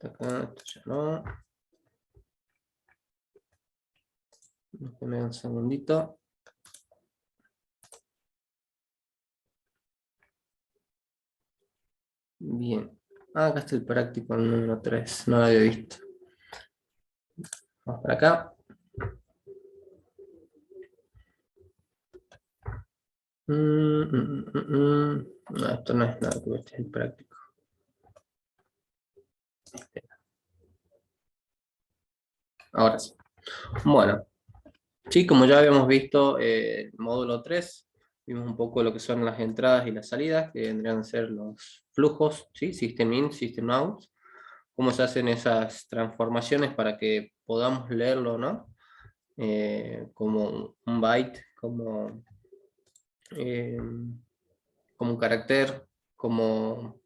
acá, esto ya no. Déjame un segundito. Bien. Acá está el práctico número 3. No lo había visto. Vamos para acá. No, esto no es nada, este es el práctico. Ahora sí. Bueno, sí, como ya habíamos visto el módulo 3, vimos un poco lo que son las entradas y las salidas, que vendrían a ser los flujos, ¿sí? System in, system out, cómo se hacen esas transformaciones para que podamos leerlo, ¿no? Como un byte, eh, como un carácter, como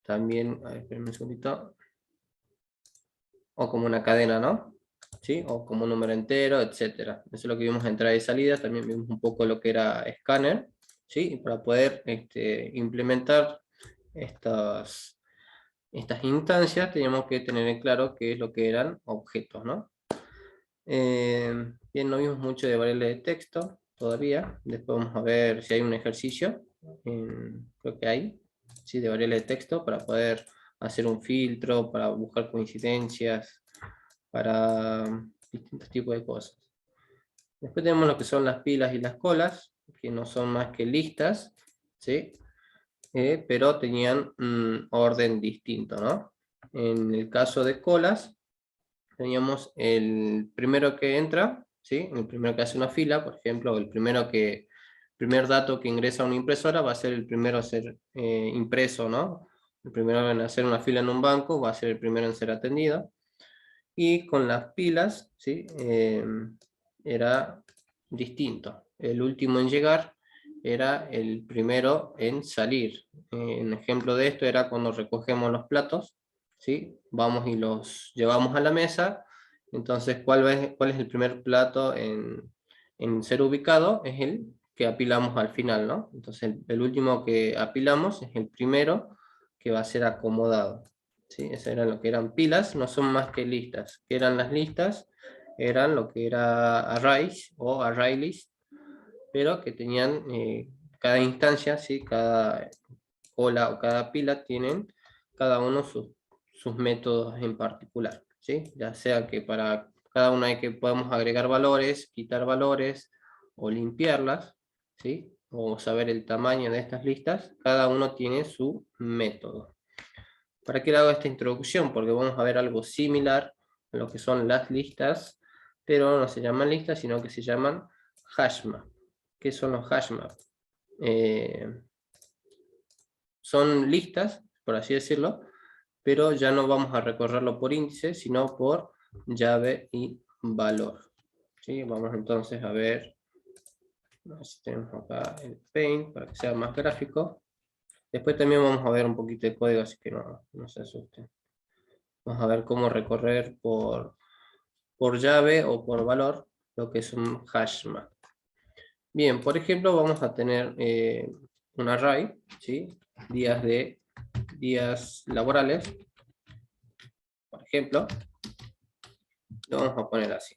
también, a ver, espérenme un segundito, o como una cadena, ¿no? ¿Sí? O como un número entero, etcétera. Eso es lo que vimos en entrada y salida. También vimos un poco lo que era escáner, ¿sí? Para poder implementar estas instancias, teníamos que tener en claro qué es lo que eran objetos, ¿no? Bien, no vimos mucho de variables de texto todavía. Después vamos a ver si hay un ejercicio, creo que hay, ¿sí? De variables de texto para poder hacer un filtro, para buscar coincidencias, para distintos tipos de cosas. Después tenemos lo que son las pilas y las colas, que no son más que listas, ¿sí? Pero tenían un orden distinto, ¿no? En el caso de colas, teníamos el primero que entra, ¿sí? El primero que hace una fila, por ejemplo, el primer dato que ingresa a una impresora va a ser el primero a ser impreso, ¿no? El primero en hacer una fila en un banco va a ser el primero en ser atendido. Y con las pilas, ¿sí? Era distinto. El último en llegar era el primero en salir. Un ejemplo de esto era cuando recogemos los platos, ¿sí? Vamos y los llevamos a la mesa. Entonces, ¿cuál es el primer plato en ser ubicado? Es el que apilamos al final, ¿no? Entonces, el último que apilamos es el primero que va a ser acomodado. ¿Sí? Esas eran lo que eran pilas, no son más que listas. ¿Qué eran las listas? Eran lo que era arrays o array list, pero que tenían cada instancia, ¿sí? Cada cola o cada pila tienen cada uno sus métodos en particular, ¿sí? Ya sea que para cada una hay que podemos agregar valores, quitar valores o limpiarlas, ¿sí? O saber el tamaño de estas listas, cada uno tiene su método. ¿Para qué le hago esta introducción? Porque vamos a ver algo similar a lo que son las listas, pero no se llaman listas, sino que se llaman hashmap. ¿Qué son los hashmap? Son listas, por así decirlo, pero ya no vamos a recorrerlo por índice, sino por llave y valor. ¿Sí? Vamos entonces a ver si tenemos acá el Paint para que sea más gráfico. Después también vamos a ver un poquito de código, así que no se asusten. Vamos a ver cómo recorrer por llave o por valor lo que es un hashmap. Bien, por ejemplo, vamos a tener un array, ¿sí? Días laborales, por ejemplo, lo vamos a poner así.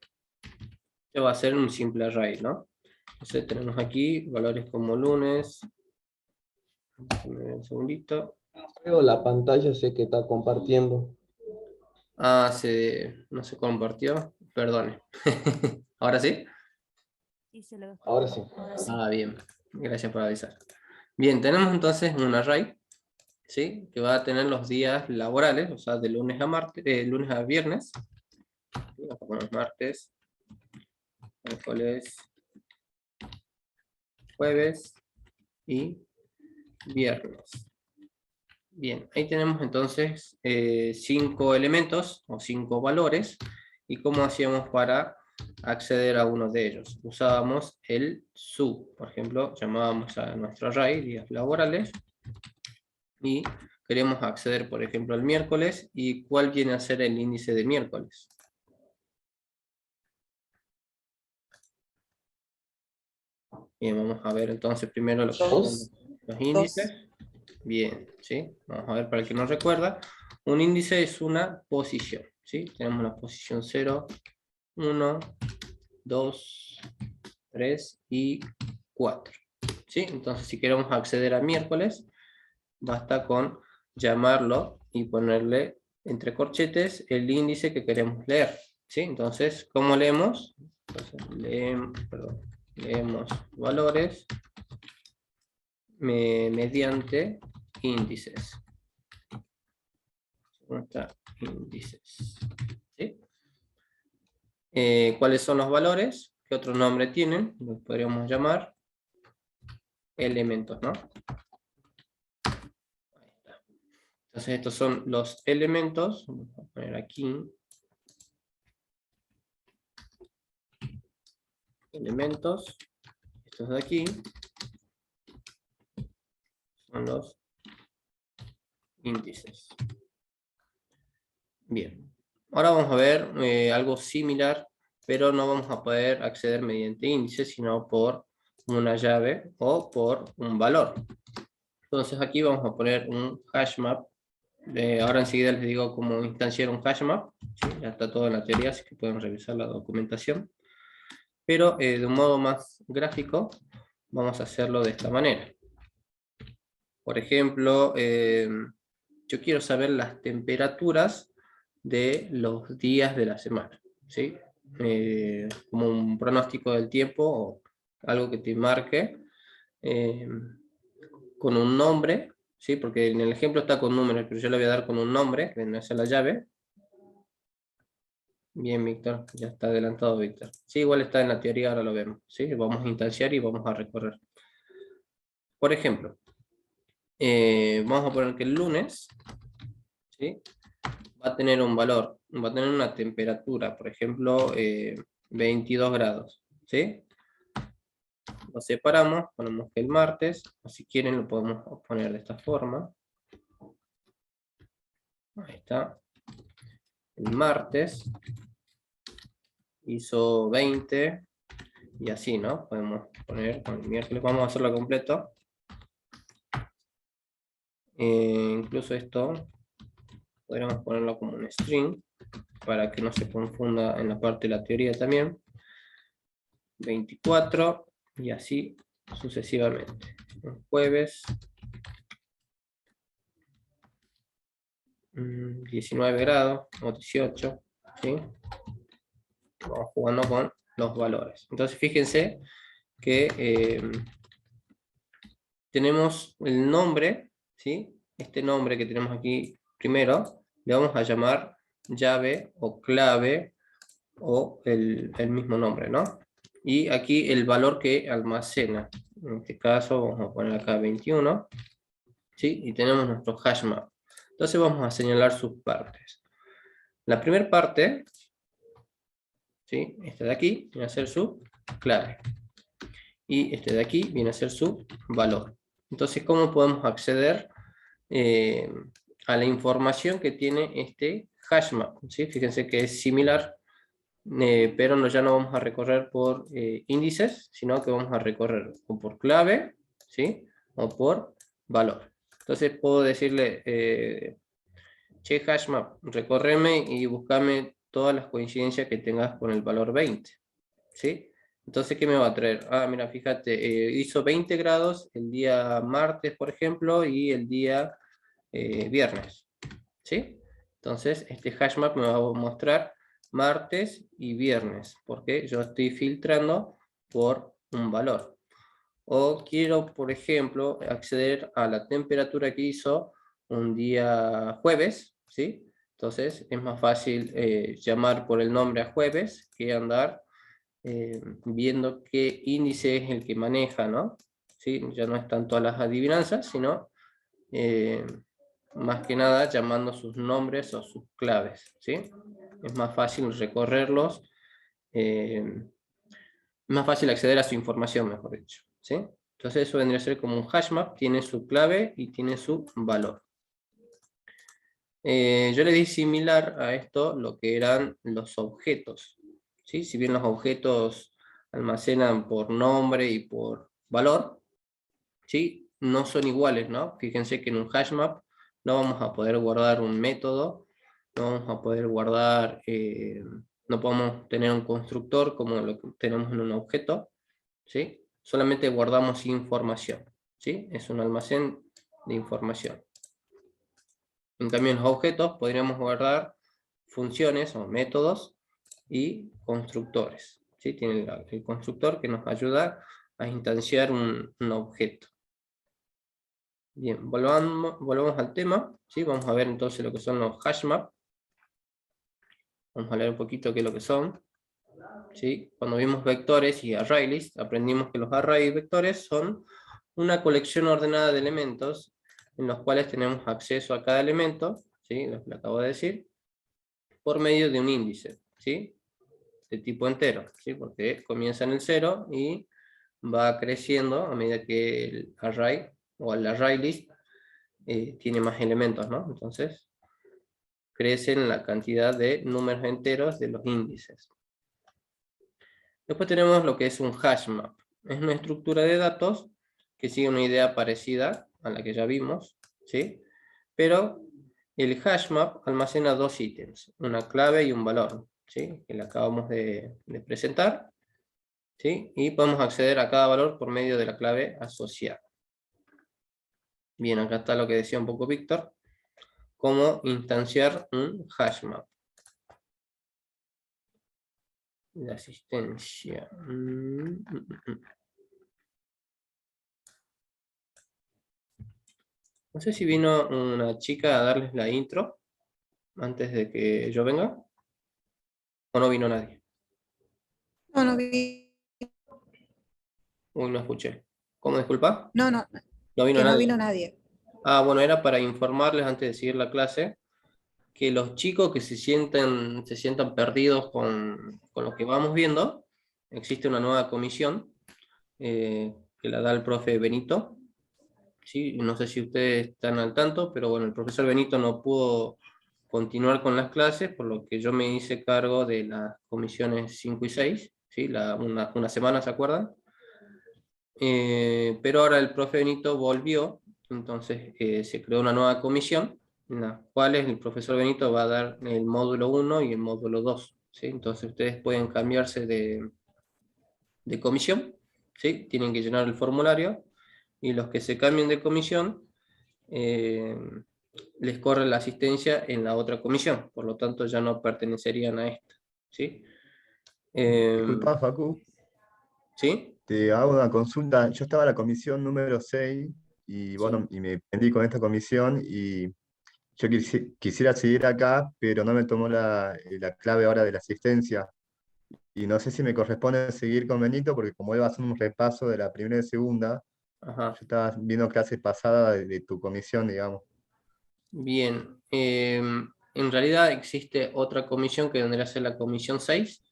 Esto va a ser un simple array, ¿no? Entonces tenemos aquí valores como lunes. Un segundito. Veo la pantalla, sé que está compartiendo. Ah, no se compartió. Perdone. ¿Ahora sí? Y se lo dejó. Ahora sí. Ahora sí. Ah, bien. Gracias por avisar. Bien, tenemos entonces un array, ¿sí? Que va a tener los días laborales, o sea, de lunes a lunes a viernes. Vamos a poner martes, miércoles, jueves y viernes. Bien, ahí tenemos entonces 5 elementos o 5 valores. ¿Y cómo hacíamos para acceder a uno de ellos? Usábamos el sub. Por ejemplo, llamábamos a nuestro array días laborales y queremos acceder, por ejemplo, al miércoles. ¿Y cuál viene a ser el índice de miércoles? Bien, vamos a ver entonces primero lo que son Dos. los índices. Bien, ¿sí? Vamos a ver para el que no recuerda. Un índice es una posición, ¿sí? Tenemos la posición 0, 1, 2, 3 y 4. ¿Sí? Entonces, si queremos acceder a miércoles, basta con llamarlo y ponerle entre corchetes el índice que queremos leer. ¿Sí? Entonces, ¿cómo leemos? Entonces, leemos valores mediante índices. Índices. ¿Sí? ¿Cuáles son los valores? ¿Qué otro nombre tienen? Los podríamos llamar elementos, ¿no? Ahí está. Entonces estos son los elementos. Vamos a poner aquí. Elementos. Estos de aquí son los índices. Bien. Ahora vamos a ver algo similar, pero no vamos a poder acceder mediante índices, sino por una llave o por un valor. Entonces aquí vamos a poner un hash map. Ahora enseguida les digo cómo instanciar un hash map. ¿Sí? Ya está todo en la teoría, así que pueden revisar la documentación. Pero de un modo más gráfico, vamos a hacerlo de esta manera. Por ejemplo, yo quiero saber las temperaturas de los días de la semana. ¿Sí? Como un pronóstico del tiempo o algo que te marque con un nombre, ¿sí? Porque en el ejemplo está con números, pero yo le voy a dar con un nombre, que viene a ser la llave. Bien, Víctor, ya está adelantado, Víctor. Sí, igual está en la teoría, ahora lo vemos. ¿Sí? Vamos a instanciar y vamos a recorrer. Por ejemplo, vamos a poner que el lunes, ¿sí? Va a tener un valor, va a tener una temperatura, por ejemplo, 22 grados. ¿Sí? Lo separamos, ponemos que el martes, o si quieren lo podemos poner de esta forma. Ahí está. El martes hizo 20 y así, ¿no? Podemos poner con el miércoles, vamos a hacerlo completo. Incluso esto podríamos ponerlo como un string para que no se confunda en la parte de la teoría también. 24 y así sucesivamente. El jueves 19 grados o 18, ¿sí? Vamos jugando con los valores. Entonces fíjense que tenemos el nombre, ¿sí? Este nombre que tenemos aquí primero, le vamos a llamar llave o clave o el mismo nombre, ¿no? Y aquí el valor que almacena. En este caso vamos a poner acá 21, ¿sí? Y tenemos nuestro hash map. Entonces vamos a señalar sus partes. La primera parte, ¿sí? Esta de aquí viene a ser su clave. Y este de aquí viene a ser su valor. Entonces, ¿cómo podemos acceder a la información que tiene este hash map? ¿Sí? Fíjense que es similar, pero ya no vamos a recorrer por índices, sino que vamos a recorrer o por clave, ¿sí? O por valor. Entonces puedo decirle, che hashmap, recórreme y buscame todas las coincidencias que tengas con el valor 20, ¿sí? Entonces, ¿qué me va a traer? Ah, mira, fíjate, hizo 20 grados el día martes, por ejemplo, y el día viernes, ¿sí? Entonces, este hashmap me va a mostrar martes y viernes, porque yo estoy filtrando por un valor. O quiero, por ejemplo, acceder a la temperatura que hizo un día jueves, ¿sí? Entonces es más fácil llamar por el nombre a jueves que andar viendo qué índice es el que maneja, ¿no? ¿Sí? Ya no están todas las adivinanzas, sino más que nada llamando sus nombres o sus claves, ¿sí? Es más fácil recorrerlos, más fácil acceder a su información, mejor dicho, ¿sí? Entonces eso vendría a ser como un hashmap, tiene su clave y tiene su valor. Yo le di similar a esto lo que eran los objetos, ¿sí? Si bien los objetos almacenan por nombre y por valor, ¿sí? No son iguales, ¿no? Fíjense que en un hashmap no vamos a poder guardar un método, no vamos a poder guardar, no podemos tener un constructor como lo que tenemos en un objeto, ¿sí? Solamente guardamos información, ¿sí? Es un almacén de información. En cambio, en los objetos podríamos guardar funciones o métodos y constructores, ¿sí? Tiene el constructor que nos ayuda a instanciar un objeto. Bien, volvamos al tema, ¿sí? Vamos a ver entonces lo que son los hashmap. Vamos a leer un poquito qué es lo que son. ¿Sí? Cuando vimos vectores y ArrayList, aprendimos que los array vectores son una colección ordenada de elementos en los cuales tenemos acceso a cada elemento, ¿sí? Lo que acabo de decir, por medio de un índice, ¿sí? De tipo entero, ¿sí? Porque comienza en el 0 y va creciendo a medida que el array o el ArrayList tiene más elementos, ¿no? Entonces crecen la cantidad de números enteros de los índices. Después tenemos lo que es un hashmap. Es una estructura de datos que sigue una idea parecida a la que ya vimos, ¿sí? Pero el hashmap almacena dos ítems, una clave y un valor, ¿sí? Que le acabamos de presentar, ¿sí? Y podemos acceder a cada valor por medio de la clave asociada. Bien, acá está lo que decía un poco Víctor, cómo instanciar un hashmap. La asistencia. No sé si vino una chica a darles la intro antes de que yo venga, o no vino nadie. No, no vi. Uy, no escuché. ¿Cómo, disculpa? No, no, No vino que no nadie. vino nadie. Ah, bueno, era para informarles antes de seguir la clase que los chicos que se sientan perdidos con lo que vamos viendo, existe una nueva comisión que la da el profe Benito. ¿Sí? No sé si ustedes están al tanto, pero bueno, el profesor Benito no pudo continuar con las clases, por lo que yo me hice cargo de las comisiones 5 y 6, ¿sí? Una semana, ¿se acuerdan? Pero ahora el profe Benito volvió, entonces se creó una nueva comisión, en la cual el profesor Benito va a dar el módulo 1 y el módulo 2, ¿sí? Entonces ustedes pueden cambiarse de comisión, ¿sí? Tienen que llenar el formulario, y los que se cambien de comisión, les corre la asistencia en la otra comisión, por lo tanto ya no pertenecerían a esta, ¿sí? Disculpa, Facu, ¿Sí? te hago una consulta. Yo estaba en la comisión número 6 y bueno, y me prendí con esta comisión y yo quisiera seguir acá, pero no me tomó la clave ahora de la asistencia. Y no sé si me corresponde seguir con Benito, porque como él va a hacer un repaso de la primera y segunda, Ajá. yo estaba viendo clases pasadas de tu comisión, digamos. Bien, en realidad existe otra comisión que vendría a ser la comisión 6.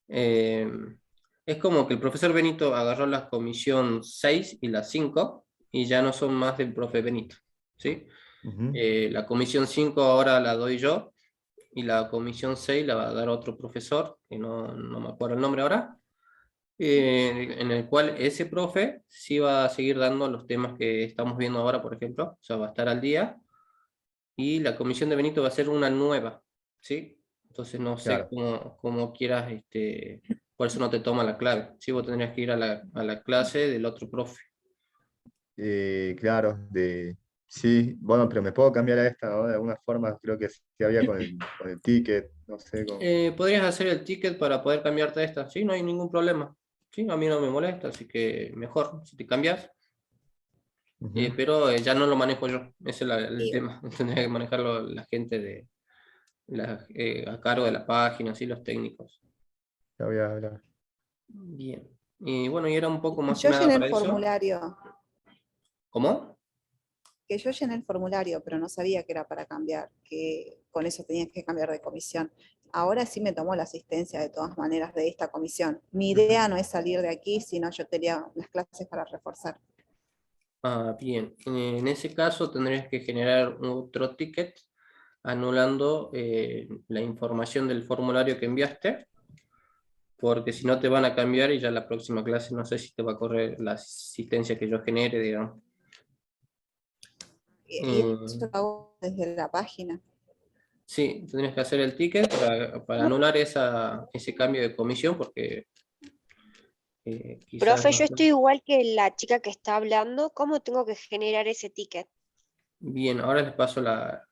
Es como que el profesor Benito agarró la comisión 6 y la 5 y ya no son más del profe Benito, ¿sí? Ujú. La comisión 5 ahora la doy yo y la comisión 6 la va a dar otro profesor, que no me acuerdo el nombre ahora, en el cual ese profe sí va a seguir dando los temas que estamos viendo ahora, por ejemplo, o sea, va a estar al día. Y la comisión de Benito va a ser una nueva, ¿sí? Entonces no sé Claro. cómo quieras, por eso no te toma la clave, ¿sí? Vos tendrías que ir a la clase del otro profe. Claro, sí, bueno, pero me puedo cambiar a esta, ¿no? De alguna forma, creo que sí había con el ticket, no sé, Podrías hacer el ticket para poder cambiarte a esta, ¿sí? No hay ningún problema, ¿sí? A mí no me molesta, así que mejor si te cambias. Ujú. Pero ya no lo manejo yo, ese es el Sí. tema. Tendría que manejarlo la gente a cargo de la página, ¿sí? Los técnicos. Ya voy a hablar. Bien. Y bueno, y era un poco más que Yo nada llené el para eso. formulario, ¿Cómo? que yo llené el formulario, pero no sabía que era para cambiar, que con eso tenías que cambiar de comisión. Ahora sí me tomó la asistencia de todas maneras de esta comisión. Mi idea no es salir de aquí, sino yo quería las clases para reforzar. Ah, bien. En ese caso tendrías que generar otro ticket anulando la información del formulario que enviaste, porque si no te van a cambiar y ya la próxima clase no sé si te va a correr la asistencia que yo genere, digamos. Y eso lo hago desde la página. Sí, tendrías que hacer el ticket para anular ese cambio de comisión, porque quizás... Profe, yo estoy igual que la chica que está hablando. ¿Cómo tengo que generar ese ticket? Bien, ahora les paso a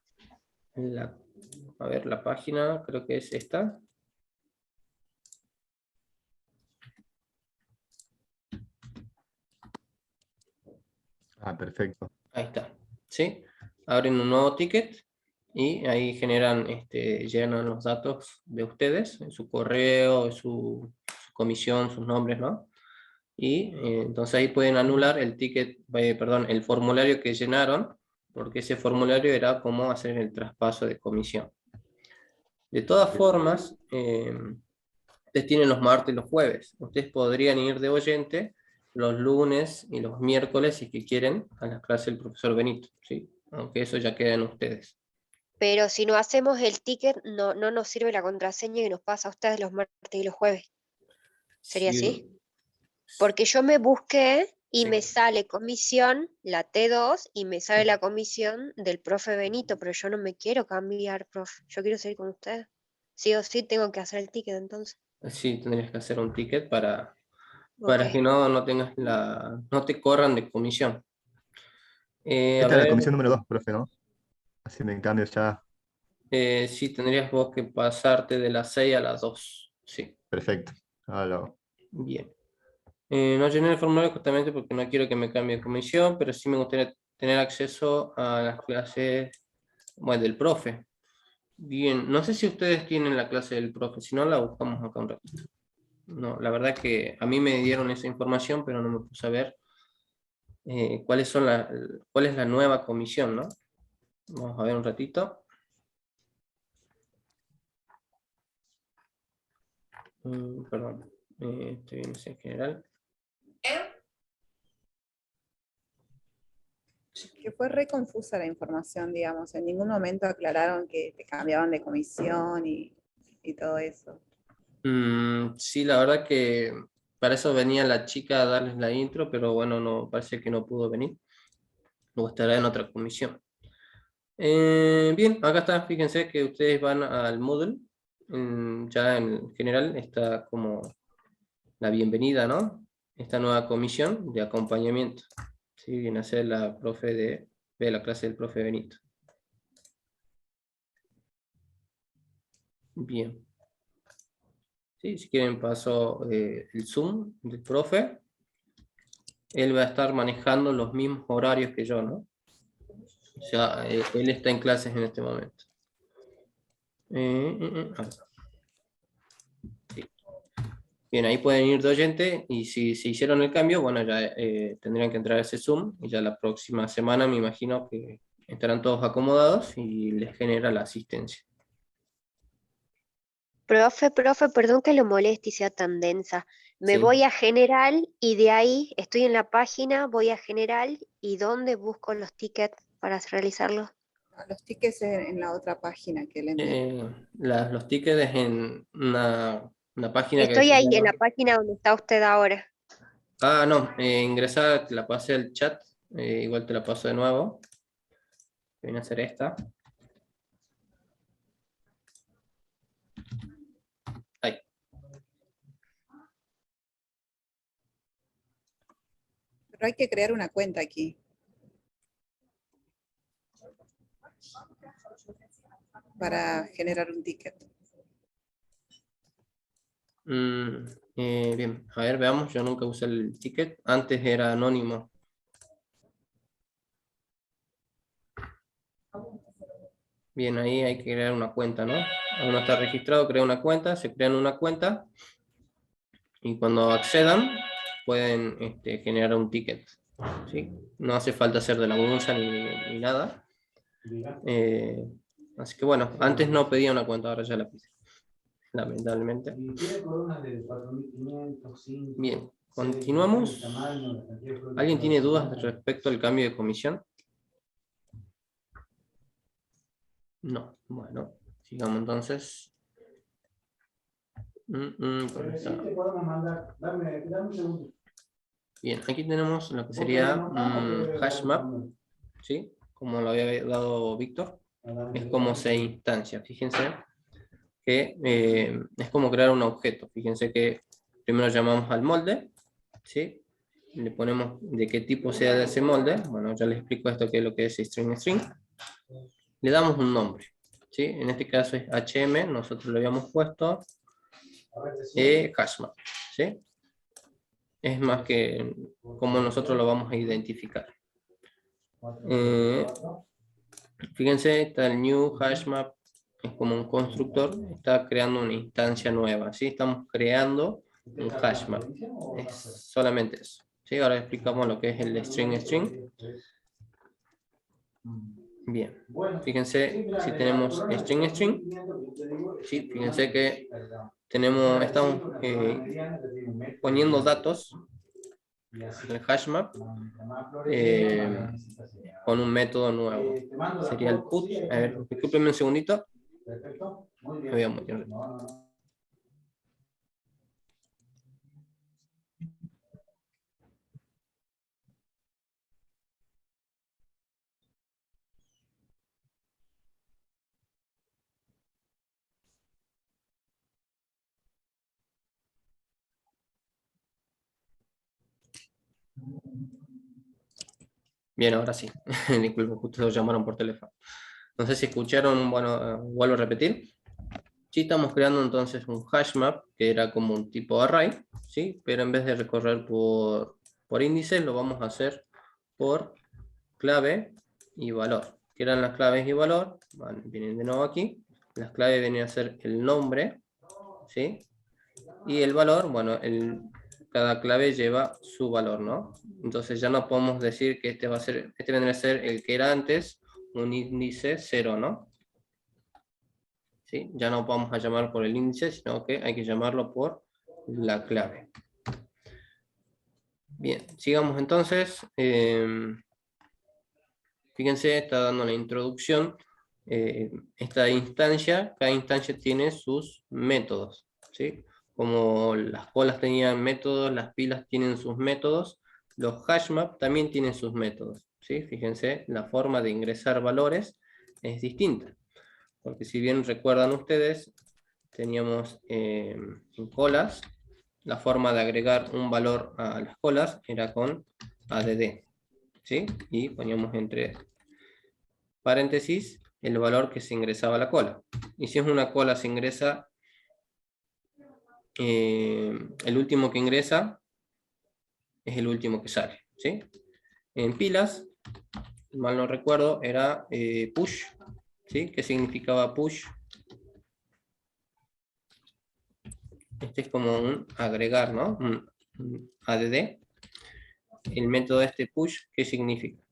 ver, la página, creo que es esta. Ah, perfecto. Ahí está, ¿sí? Abren un nuevo ticket y ahí generan, llenan los datos de ustedes, en su correo, su comisión, sus nombres, ¿no? Y entonces ahí pueden anular el ticket, perdón, el formulario que llenaron, porque ese formulario era cómo hacer el traspaso de comisión. De todas formas, ustedes tienen los martes y los jueves. Ustedes podrían ir de oyente los lunes y los miércoles, si que quieren, a las clases del profesor Benito, ¿sí? Aunque eso ya queda en ustedes. Pero si no hacemos el ticket, no nos sirve la contraseña que nos pasa a ustedes los martes y los jueves. ¿Sería Sí, así? Porque yo me busqué y sí. me sale comisión, la T2, y me sale la comisión del profe Benito, pero yo no me quiero cambiar, profe. Yo quiero seguir con ustedes. Sí o sí tengo que hacer el ticket entonces. Sí, tendrías que hacer un ticket para Ok. que no tengas no te corran de comisión. A Esta es la ver, comisión número 2, profe, ¿no? Así me cambio ya. sí, tendrías vos que pasarte de las 6 a las 2. Sí, Perfecto. Ahora lo hago. bien. No llené el formulario justamente porque no quiero que me cambie de comisión, pero sí me gustaría tener acceso a las clases, bueno, del profe. Bien, no sé si ustedes tienen la clase del profe, si no la buscamos acá un ratito. No, la verdad que a mí me dieron esa información, pero no me puse a ver cuál es la nueva comisión, ¿no? Vamos a ver un ratito. Perdón, estoy viendo en general. Que fue re confusa la información, digamos. En ningún momento aclararon que te cambiaban de comisión y todo eso. Sí, la verdad que para eso venía la chica a darles la intro, pero bueno, no, parece que no pudo venir. O estará en otra comisión. Bien, acá está, fíjense que ustedes van al Moodle. Ya en general está como la bienvenida, ¿no? Esta nueva comisión de acompañamiento. Sí, viene a ser la profe de la clase del profe Benito. Bien. Sí, si quieren paso el Zoom del profe. Él va a estar manejando los mismos horarios que yo, ¿no? O sea, él está en clases en este momento. Acá. Sí. Bien, ahí pueden ir de oyente y si se hicieron el cambio, bueno, ya tendrían que entrar a ese Zoom y ya la próxima semana me imagino que estarán todos acomodados y les genera la asistencia. Profe, perdón que lo moleste y sea tan densa. Me Sí. voy a general y de ahí estoy en la página, voy a general y ¿dónde busco los tickets para realizarlos? Los tickets en la otra página que le envié. Los tickets en una página que Estoy se ahí en llama... la página donde está usted ahora. Ah, no, ingresar, te la pasé al chat, igual te la paso de nuevo. Viene a ser esta. Ahí. Pero hay que crear una cuenta aquí. Para generar un ticket. Bien, a ver, veamos, yo nunca usé el ticket, antes era anónimo. Bien, ahí hay que crear una cuenta, ¿no? Uno está registrado, crea una cuenta, se crean una cuenta y cuando accedan pueden generar un ticket, ¿sí? No hace falta hacer de la bolsa ni nada. Así que bueno, antes no pedía una cuenta, ahora ya la pide, lamentablemente. Bien, continuamos. ¿Alguien tiene dudas respecto al cambio de comisión? No, bueno, sigamos entonces. Por acá. Bien, aquí tenemos lo que sería HashMap, ¿sí? como lo había dado Víctor, es como se instancia. Fíjense que es como crear un objeto. Fíjense que primero llamamos al molde, ¿sí? Le ponemos de qué tipo sea de ese molde. Bueno, ya les explico esto que es lo que es string. Le damos un nombre, ¿sí? En este caso es HM, nosotros le habíamos puesto hashmap, ¿sí? Es más que como nosotros lo vamos a identificar. Fíjense, está el new hashmap, es como un constructor, está creando una instancia nueva, ¿sí? Estamos creando un hashmap, es solamente eso, ¿sí? Ahora explicamos lo que es el string. Bien, fíjense si tenemos string, ¿sí? Fíjense que estamos poniendo datos en el hashmap con un método nuevo, sería el put. A ver, discúlpenme un segundito. Me voy a mover. Bien, ahora sí. Disculpen, justo lo llamaron por teléfono. No sé si escucharon, bueno, vuelvo a repetir. Sí, estamos creando entonces un hashmap, que era como un tipo array, ¿sí? Pero en vez de recorrer por índices, lo vamos a hacer por clave y valor. ¿Qué eran las claves y valor? Bueno, vienen de nuevo aquí. Las claves vienen a ser el nombre, ¿sí? Y el valor, bueno, cada clave lleva su valor, ¿no? Entonces ya no podemos decir que este vendría a ser el que era antes, un índice 0, ¿no? ¿Sí? Ya no vamos a llamar por el índice, sino que hay que llamarlo por la clave. Bien, sigamos entonces. Fíjense, está dando la introducción. Esta instancia, cada instancia tiene sus métodos, ¿sí? Como las colas tenían métodos, las pilas tienen sus métodos, los hashmap también tienen sus métodos, ¿sí? Fíjense, la forma de ingresar valores es distinta. Porque si bien recuerdan ustedes, teníamos en colas, la forma de agregar un valor a las colas era con add, ¿sí? Y poníamos entre paréntesis el valor que se ingresaba a la cola. Y si es una cola, se ingresa el último que ingresa es el último que sale, ¿sí? En pilas, mal no recuerdo, era push, ¿sí? ¿Qué significaba push? Este es como un agregar, ¿no? Un add. El método este push, ¿qué significa?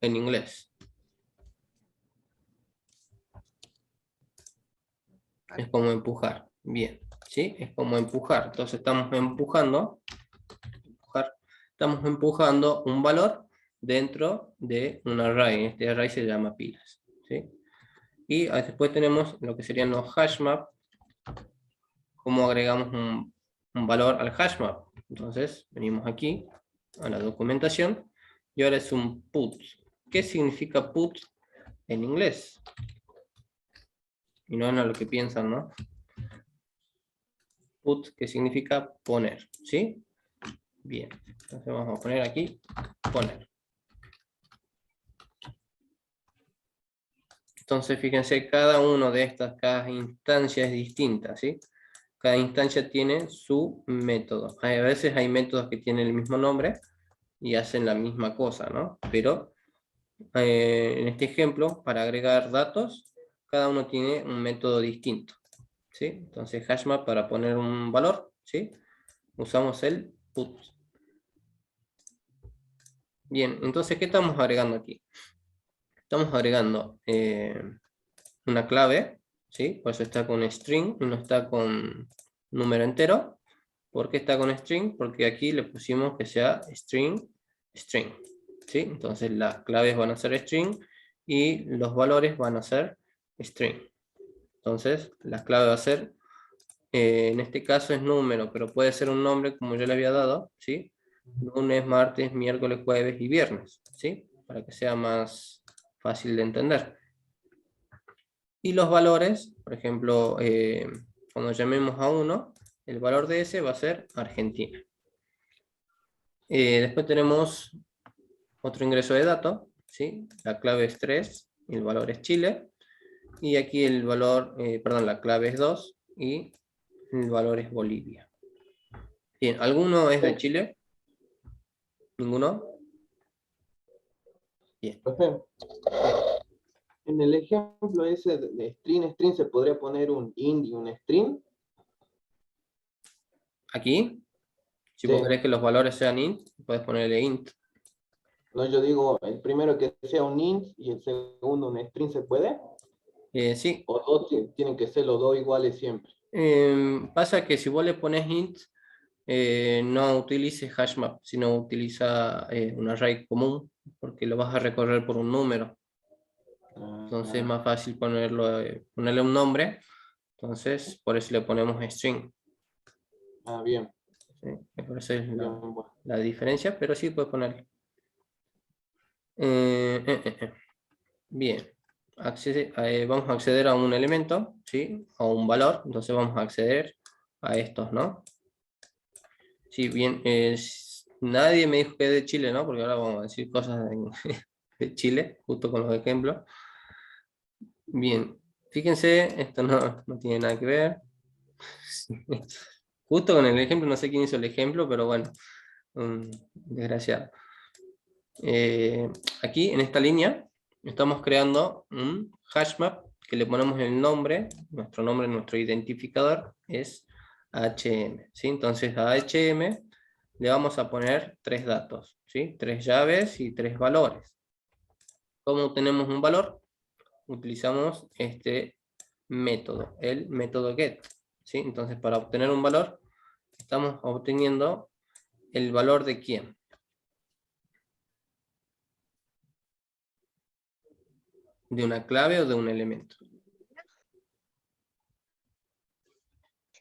En inglés. Es como empujar. Bien, ¿sí? Es como empujar. Entonces estamos empujando. Estamos empujando un valor dentro de un array. Este array se llama pilas, ¿sí? Y después tenemos lo que serían los hashmap. ¿Cómo agregamos un valor al hashmap? Entonces venimos aquí a la documentación y ahora es un put. ¿Qué significa put en inglés? Y no en lo que piensan, ¿no? Put, que significa poner, ¿sí? Bien, entonces vamos a poner aquí, poner. Entonces fíjense, cada instancia es distinta, ¿sí? Cada instancia tiene su método. A veces hay métodos que tienen el mismo nombre y hacen la misma cosa, ¿no? Pero en este ejemplo, para agregar datos, cada uno tiene un método distinto, ¿sí? Entonces hashmap para poner un valor, ¿sí? Usamos el put. Bien, entonces, ¿qué estamos agregando aquí? Estamos agregando una clave, ¿sí? Por eso está con string y no está con número entero. ¿Por qué está con string? Porque aquí le pusimos que sea string, ¿sí? Entonces las claves van a ser string y los valores van a ser string. Entonces la clave va a ser, en este caso es número, pero puede ser un nombre como yo le había dado, ¿sí? Lunes, martes, miércoles, jueves y viernes, ¿sí? Para que sea más fácil de entender. Y los valores, por ejemplo, cuando llamemos a uno, el valor de ese va a ser Argentina. Después tenemos otro ingreso de datos, ¿sí? La clave es 3, y el valor es Chile. Y aquí el valor, la clave es 2 y el valor es Bolivia. Bien, ¿alguno es de Chile? ¿Ninguno? Bien. Profe, en el ejemplo ese de string, ¿se podría poner un int y un string? Aquí, si Sí. vos querés que los valores sean int, puedes ponerle int. No, yo digo, el primero que sea un int y el segundo un string, ¿se puede? Sí. ¿O dos tienen que ser los dos iguales siempre? Pasa que si vos le pones int, no utilices hashmap, sino utiliza un array común, porque lo vas a recorrer por un número. Entonces es más fácil ponerle un nombre. Entonces, por eso le ponemos string. Bien. ¿Sí? Por eso es Bien, bueno. la diferencia, pero sí puedes ponerle. Bien. Vamos a acceder a un elemento, ¿sí? A un valor. Entonces vamos a acceder a estos, ¿no? Sí, bien. Nadie me dijo que es de Chile, ¿no? Porque ahora vamos a decir cosas de Chile, justo con los ejemplos. Bien. Fíjense, esto no tiene nada que ver. Justo con el ejemplo, no sé quién hizo el ejemplo, pero bueno, desgraciado. Aquí en esta línea estamos creando un hashmap que le ponemos el nombre, nuestro identificador es HM, ¿sí? Entonces a HM le vamos a poner 3 datos, ¿sí? 3 llaves y 3 valores. ¿Cómo tenemos un valor? Utilizamos este método, el método get, ¿sí? Entonces para obtener un valor estamos obteniendo el valor de quién. ¿De una clave o de un elemento?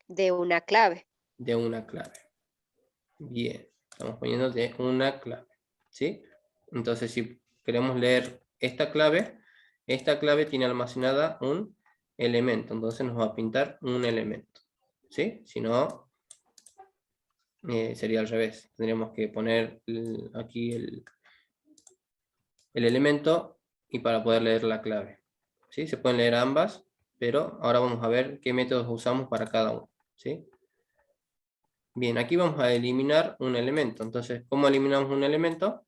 De una clave. De una clave. Bien, estamos poniendo de una clave, ¿sí? Entonces si queremos leer esta clave tiene almacenada un elemento, entonces nos va a pintar un elemento, ¿sí? Si no, sería al revés. Tendríamos que poner aquí el elemento y para poder leer la clave, ¿sí? Se pueden leer ambas, pero ahora vamos a ver qué métodos usamos para cada uno, ¿sí? Bien, aquí vamos a eliminar un elemento. Entonces, ¿cómo eliminamos un elemento?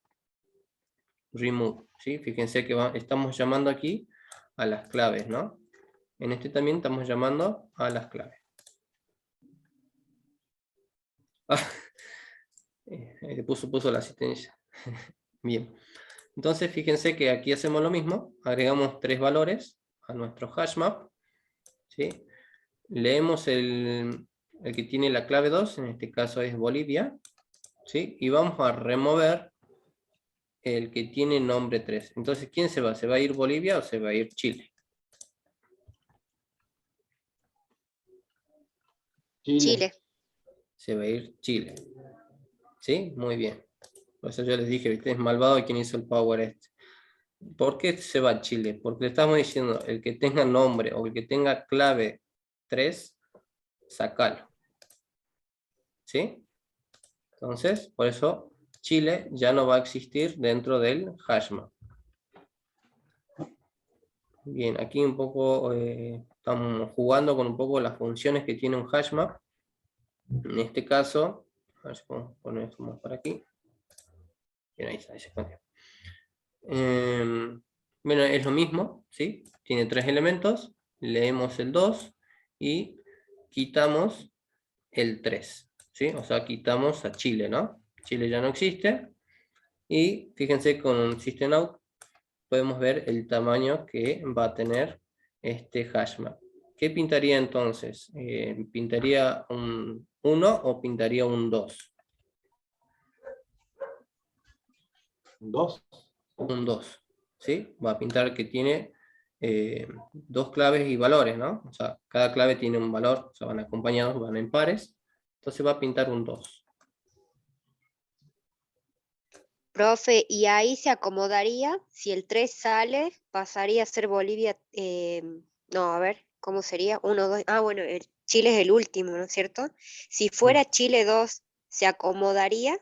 Remove, ¿sí? Fíjense que estamos llamando aquí a las claves, ¿no? En este también estamos llamando a las claves. Puso la asistencia. Bien. Entonces, fíjense que aquí hacemos lo mismo. Agregamos 3 valores a nuestro hashmap, ¿sí? Leemos el que tiene la clave 2, en este caso es Bolivia, ¿sí? Y vamos a remover el que tiene nombre 3. Entonces, ¿quién se va? ¿Se va a ir Bolivia o se va a ir Chile? Chile. Se va a ir Chile. ¿Sí? Muy bien. Por eso yo les dije, ¿viste? Es malvado quien hizo el power este. ¿Por qué se va a Chile? Porque le estamos diciendo, el que tenga nombre o el que tenga clave 3, sacalo. ¿Sí? Entonces, por eso Chile ya no va a existir dentro del hashmap. Bien, aquí un poco estamos jugando con un poco las funciones que tiene un hashmap. En este caso, a ver si podemos poner esto más para aquí. Bien, ahí está, ahí se escondió. Bueno, es lo mismo, ¿sí? Tiene 3 elementos, leemos el 2 y quitamos el 3, ¿sí? O sea, quitamos a Chile, ¿no? Chile ya no existe. Y fíjense con un system out podemos ver el tamaño que va a tener este hashmap. ¿Qué pintaría entonces? ¿Pintaría un 1 o pintaría un 2? ¿Un 2? Un 2, ¿sí? Va a pintar que tiene 2 claves y valores, ¿no? O sea, cada clave tiene un valor, o sea, van acompañados, van en pares. Entonces va a pintar un 2. Profe, y ahí se acomodaría, si el 3 sale, pasaría a ser Bolivia, no, a ver, ¿cómo sería? 1, 2, bueno, Chile es el último, ¿no es cierto? Si fuera Chile 2, ¿se acomodaría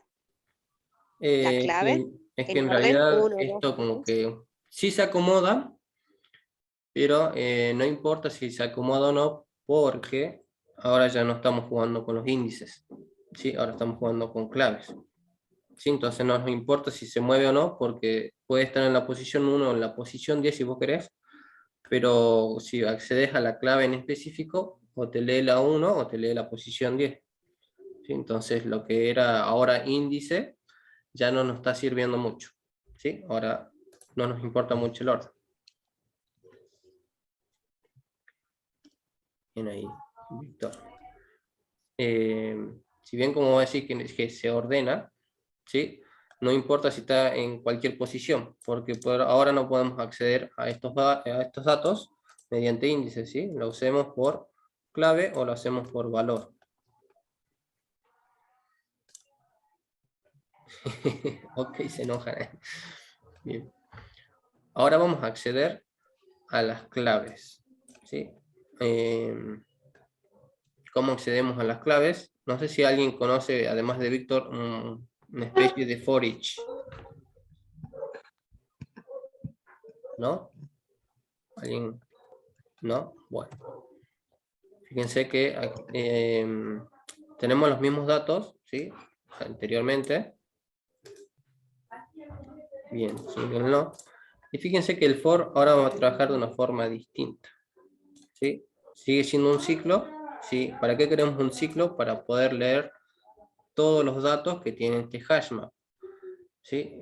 la clave? Es que en Orden? realidad 1, 2, esto como 3. que sí se acomoda, pero no importa si se acomoda o no, porque ahora ya no estamos jugando con los índices, ¿sí? Ahora estamos jugando con claves. ¿Sí? Entonces no nos importa si se mueve o no, porque puede estar en la posición 1 o en la posición 10 si vos querés, pero si accedes a la clave en específico, o te lee la 1 o te lee la posición 10. ¿Sí? Entonces lo que era ahora índice ya no nos está sirviendo mucho. ¿Sí? Ahora no nos importa mucho el orden. Bien ahí, Víctor. Si bien como voy a decir que se ordena, ¿sí? No importa si está en cualquier posición, porque por ahora no podemos acceder a estos datos mediante índices, ¿sí? Lo usemos por clave o lo hacemos por valor. Ok, se enojan. Bien. Ahora vamos a acceder a las claves, ¿sí? ¿Cómo accedemos a las claves? No sé si alguien conoce, además de Víctor, una especie de for each. ¿No? ¿Alguien? ¿No? Bueno. Fíjense que tenemos los mismos datos, ¿sí? Anteriormente. Bien, síguenlo. Y fíjense que el for ahora va a trabajar de una forma distinta, ¿sí? Sigue siendo un ciclo, ¿sí? ¿Para qué queremos un ciclo? Para poder leer todos los datos que tiene este hashmap, ¿sí?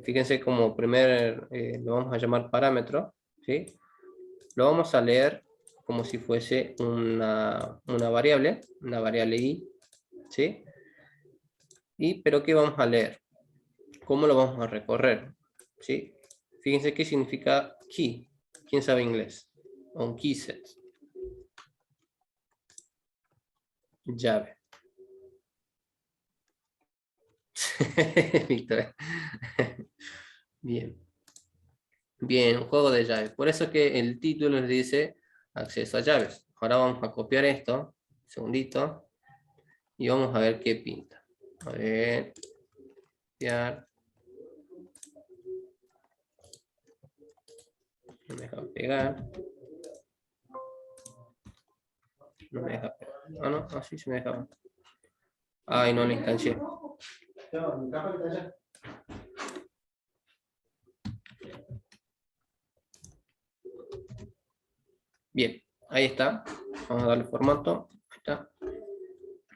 Fíjense como primer, lo vamos a llamar parámetro, ¿sí? Lo vamos a leer como si fuese una variable i, ¿sí? ¿Pero qué vamos a leer? ¿Cómo lo vamos a recorrer? ¿Sí? Fíjense qué significa key. ¿Quién sabe inglés? Un key set. Llave. Víctor. Bien. Bien, un juego de llaves. Por eso que el título les dice acceso a llaves. Ahora vamos a copiar esto. Un segundito. Y vamos a ver qué pinta. A ver. Copiar. No me deja pegar. No me deja pegar. Ah, no, así se me dejaba. Ay, no lo instancié. Bien, ahí está. Vamos a darle formato. Ahí está.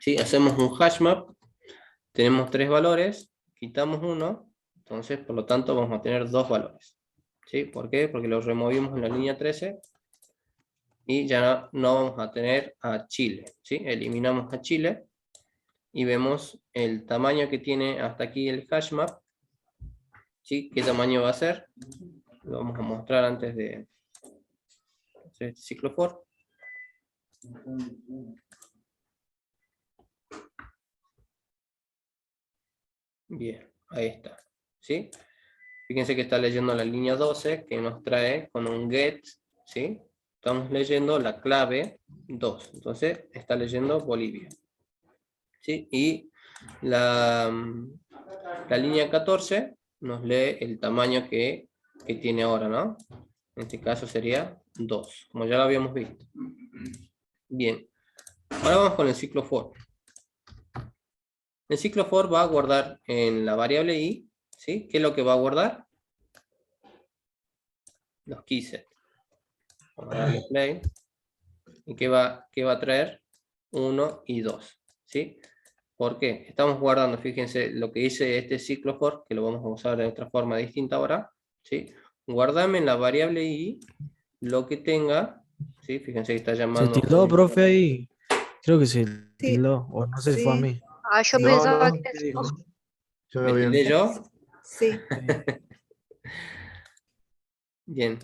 ¿Sí? Hacemos un hashmap. Tenemos 3 valores. Quitamos uno. Entonces, por lo tanto, vamos a tener 2 valores. ¿Sí? ¿Por qué? Porque los removimos en la línea 13. Y ya no vamos a tener a Chile. ¿Sí? Eliminamos a Chile. Y vemos el tamaño que tiene hasta aquí el hashmap. ¿Sí? ¿Qué tamaño va a ser? Lo vamos a mostrar antes de hacer este ciclo for. Bien, ahí está. ¿Sí? Fíjense que está leyendo la línea 12 que nos trae con un get, ¿sí? Estamos leyendo la clave 2. Entonces está leyendo Bolivia. ¿Sí? Y la línea 14 nos lee el tamaño que tiene ahora, ¿no? En este caso sería 2, como ya lo habíamos visto. Bien. Ahora vamos con el ciclo for. El ciclo for va a guardar en la variable i, ¿sí? ¿Qué es lo que va a guardar? Los keysets. Vamos a darle play. ¿Y qué va a traer? 1 y 2. ¿Sí? ¿Por qué? Estamos guardando, fíjense, lo que dice este ciclo for, que lo vamos a usar de otra forma distinta ahora. ¿Sí? Guardame en la variable i lo que tenga. ¿Sí? Fíjense que está ¿Se llamando. tildó, profe, ahí? Creo que se Sí, tildó, o no sé si fue a sí, mí. Yo sí, No, pensaba no, que ¿Qué dijo? yo ¿Me veo bien. tildé yo? sí. Sí. Bien.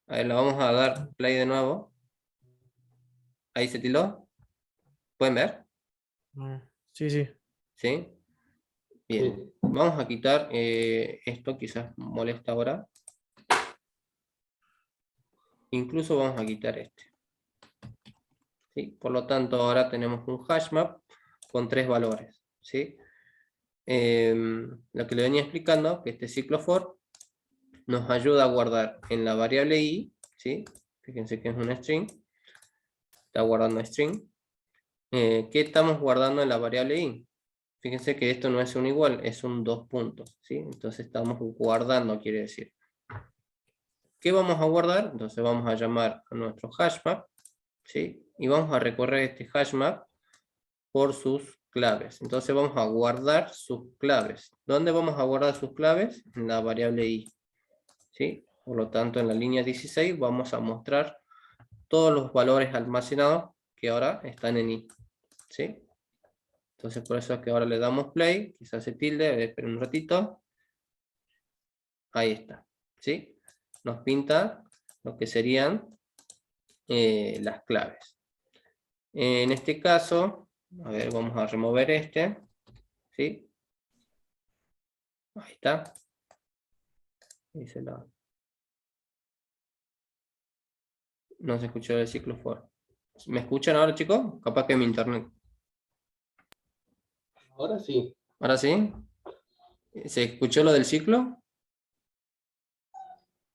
A ver, le vamos a dar play de nuevo. Ahí se tildó. ¿Pueden ver? Sí, sí. ¿Sí? Bien, Sí. vamos a quitar esto, quizás molesta ahora. Incluso vamos a quitar este. ¿Sí? Por lo tanto, ahora tenemos un hash map con 3 valores. ¿Sí? Lo que le venía explicando, que este ciclo for nos ayuda a guardar en la variable i, ¿sí? Fíjense que es una string, está guardando string. ¿Qué estamos guardando en la variable i? Fíjense que esto no es un igual, es un 2 puntos, ¿sí? Entonces estamos guardando, quiere decir. ¿Qué vamos a guardar? Entonces vamos a llamar a nuestro hashmap, ¿sí? Y vamos a recorrer este hashmap por sus claves. Entonces vamos a guardar sus claves. ¿Dónde vamos a guardar sus claves? En la variable i, ¿sí? Por lo tanto, en la línea 16 vamos a mostrar todos los valores almacenados que ahora están en i, ¿sí? Entonces por eso es que ahora le damos play, quizás se tilde, esperen un ratito. Ahí está, ¿sí? Nos pinta lo que serían las claves. En este caso, a ver, vamos a remover este, ¿sí? Ahí está. No se escuchó el ciclo for. ¿Me escuchan ahora, chicos? Capaz que mi internet. Ahora sí. ¿Ahora sí? ¿Se escuchó lo del ciclo?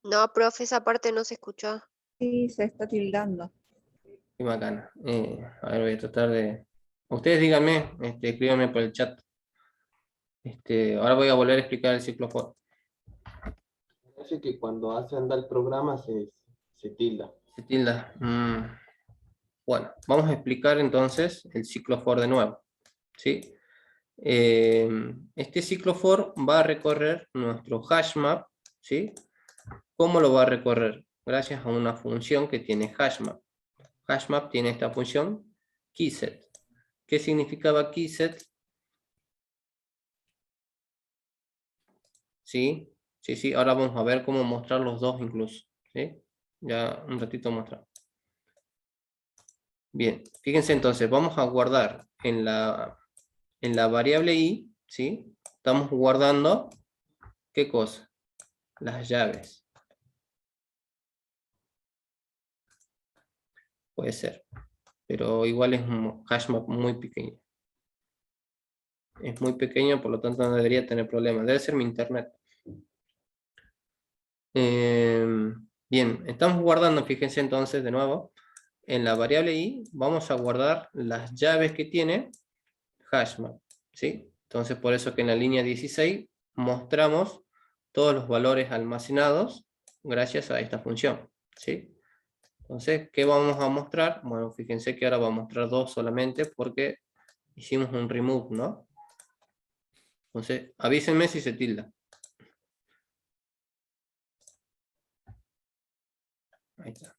No, profe, esa parte no se escuchó. Sí, se está tildando. Qué bacana. A ver, voy a tratar de... Ustedes díganme, escríbanme por el chat. Ahora voy a volver a explicar el ciclo for. Parece que cuando hace andar el programa se tilda. Se tilda. Bueno, vamos a explicar entonces el ciclo for de nuevo, ¿sí? Este ciclo for va a recorrer nuestro hashmap, ¿sí? ¿Cómo lo va a recorrer? Gracias a una función que tiene hashmap. Hashmap tiene esta función keyset. ¿Qué significaba keyset? ¿Sí? Sí, sí, ahora vamos a ver cómo mostrar los dos incluso, ¿sí? Ya un ratito mostrar. Bien, fíjense entonces, vamos a guardar en la variable i, ¿sí? Estamos guardando, ¿qué cosa? Las llaves. Puede ser, pero igual es un hashmap muy pequeño. Es muy pequeño, por lo tanto no debería tener problemas. Debe ser mi internet. Bien, estamos guardando, fíjense entonces de nuevo, en la variable i vamos a guardar las llaves que tiene hashmap, ¿sí? Entonces por eso que en la línea 16 mostramos todos los valores almacenados gracias a esta función, ¿sí? Entonces, ¿qué vamos a mostrar? Bueno, fíjense que ahora va a mostrar 2 solamente porque hicimos un remove, ¿no? Entonces, avísenme si se tilda. Ahí está.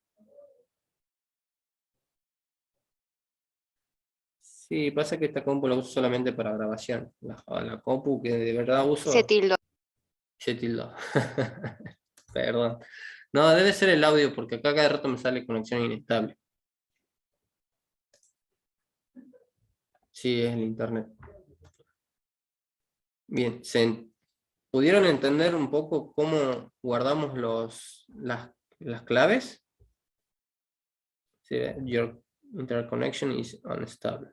Sí, pasa que esta compu la uso solamente para grabación. La compu que de verdad uso Se tildó. se tildó. Perdón. No, debe ser el audio porque acá cada rato me sale conexión inestable. Sí, es el internet. Bien, ¿pudieron entender un poco cómo guardamos las claves? Sí, your interconnection is unstable.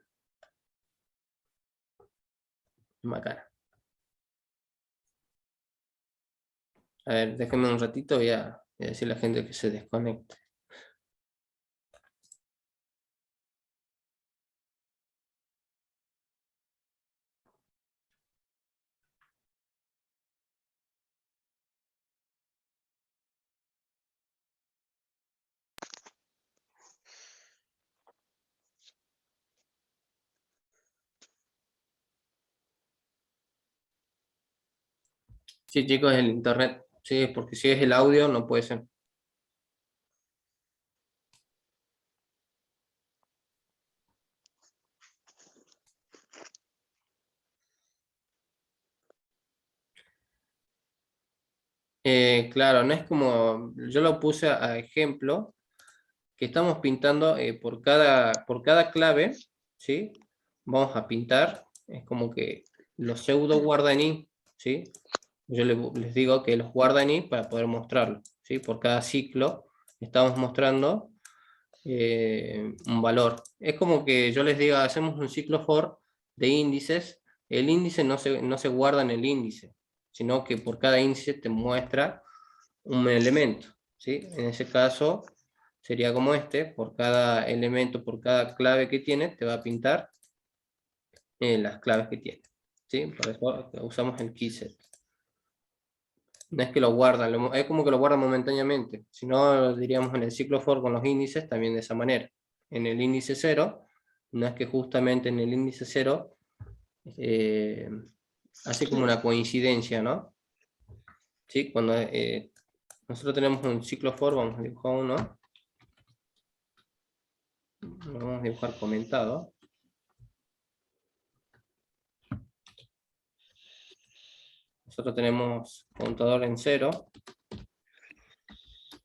Bacana. A ver, déjenme un ratito, voy a decirle a la gente que se desconecte. Sí, chicos, el internet. Sí, porque si es el audio, no puede ser. Claro, no es como, yo lo puse a ejemplo, que estamos pintando por cada clave, ¿sí? Vamos a pintar Es como que los pseudo guarda en i, ¿sí? Yo les digo que los guarda en i para poder mostrarlo, ¿sí? Por cada ciclo estamos mostrando un valor. Es como que yo les diga, hacemos un ciclo for de índices. El índice no se guarda en el índice, sino que por cada índice te muestra un elemento, ¿sí? En ese caso sería como este, por cada elemento, por cada clave que tiene, te va a pintar las claves que tiene, ¿sí? Por eso usamos el keyset. No es que lo guardan, es como que lo guardan momentáneamente, si no diríamos en el ciclo for con los índices también de esa manera. En el índice 0, no es que justamente en el índice 0 hace como una coincidencia, ¿no? ¿Sí? Cuando nosotros tenemos un ciclo for, vamos a dibujar uno, lo vamos a dibujar comentado. Nosotros tenemos contador en 0,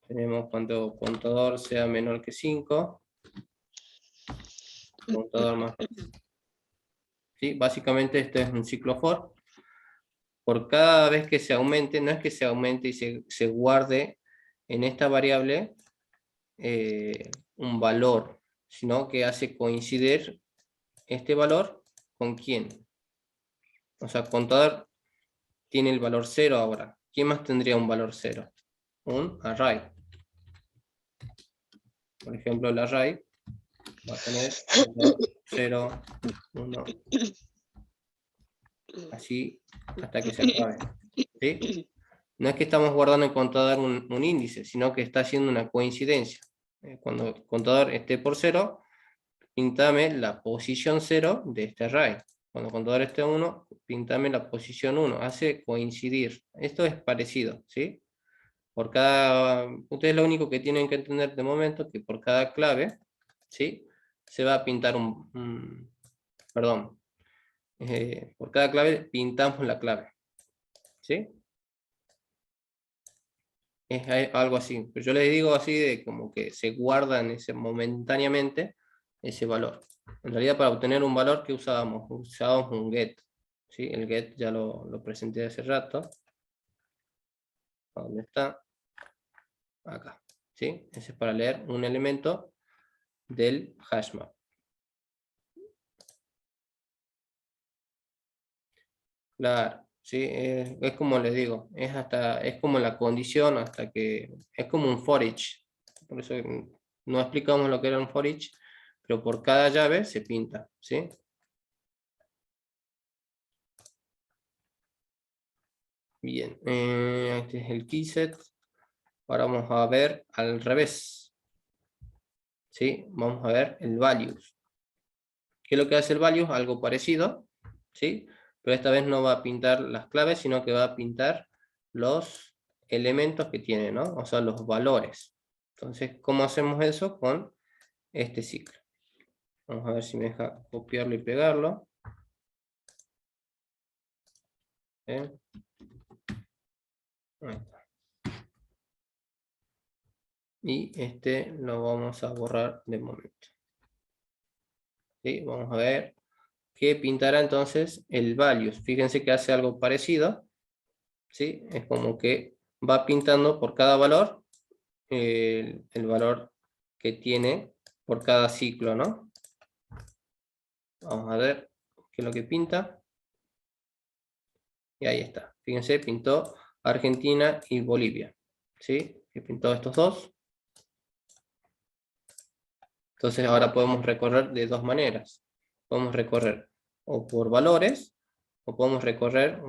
tenemos cuando contador sea menor que 5, contador más. ¿Sí? Básicamente esto es un ciclo for. Por cada vez que se aumente, no es que se aumente y se guarde en esta variable un valor, sino que hace coincidir este valor con quién. O sea, contador tiene el valor 0 ahora. ¿Quién más tendría un valor 0? Un array. Por ejemplo, el array va a tener 0, 1, así hasta que se acabe. ¿Sí? No es que estamos guardando en contador un índice, sino que está haciendo una coincidencia. Cuando el contador esté por 0, píntame la posición 0 de este array. Cuando el contador esté 1, píntame la posición 1. Hace coincidir. Esto es parecido, ¿sí? Por cada... Ustedes lo único que tienen que entender de momento es que por cada clave, ¿sí? Se va a pintar perdón. Por cada clave pintamos la clave, ¿sí? Es algo así, pero yo les digo así de como que se guardan momentáneamente ese valor. En realidad para obtener un valor que usábamos un get, ¿sí? El get ya lo presenté hace rato. ¿Dónde está? Acá, ¿sí? Ese es para leer un elemento del hashmap. Claro, sí, es como les digo, es como la condición hasta que, es como un for each. Por eso no explicamos lo que era un for each, pero por cada llave se pinta, ¿sí? Bien, este es el keyset. Ahora vamos a ver al revés, ¿sí? Vamos a ver el values. ¿Qué es lo que hace el values? Algo parecido, ¿sí? Pero esta vez no va a pintar las claves, sino que va a pintar los elementos que tiene, ¿no? O sea, los valores. Entonces, ¿cómo hacemos eso? Con este ciclo. Vamos a ver si me deja copiarlo y pegarlo. Ahí está. Y este lo vamos a borrar de momento. ¿Sí? Vamos a ver qué pintará entonces el values. Fíjense que hace algo parecido, ¿sí? Es como que va pintando por cada valor el valor que tiene por cada ciclo, ¿no? Vamos a ver qué es lo que pinta. Y ahí está. Fíjense, pintó Argentina y Bolivia, ¿sí? Que pintó estos dos. Entonces ahora podemos recorrer de dos maneras. Podemos recorrer o por valores, o podemos recorrer...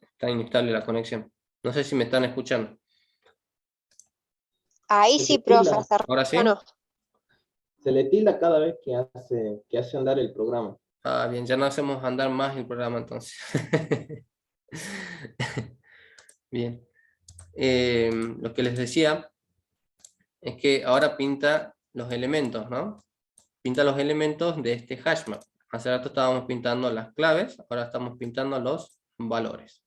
está inestable la conexión. No sé si me están escuchando. Ahí Se sí, le profe, tilda, hasta ¿Ahora sí? no. se le tilda cada vez que hace andar el programa. Ah, bien, ya no hacemos andar más el programa entonces. Bien. Lo que les decía es que ahora pinta los elementos, ¿no? Pinta los elementos de este hashmap. Hace rato estábamos pintando las claves, ahora estamos pintando los valores.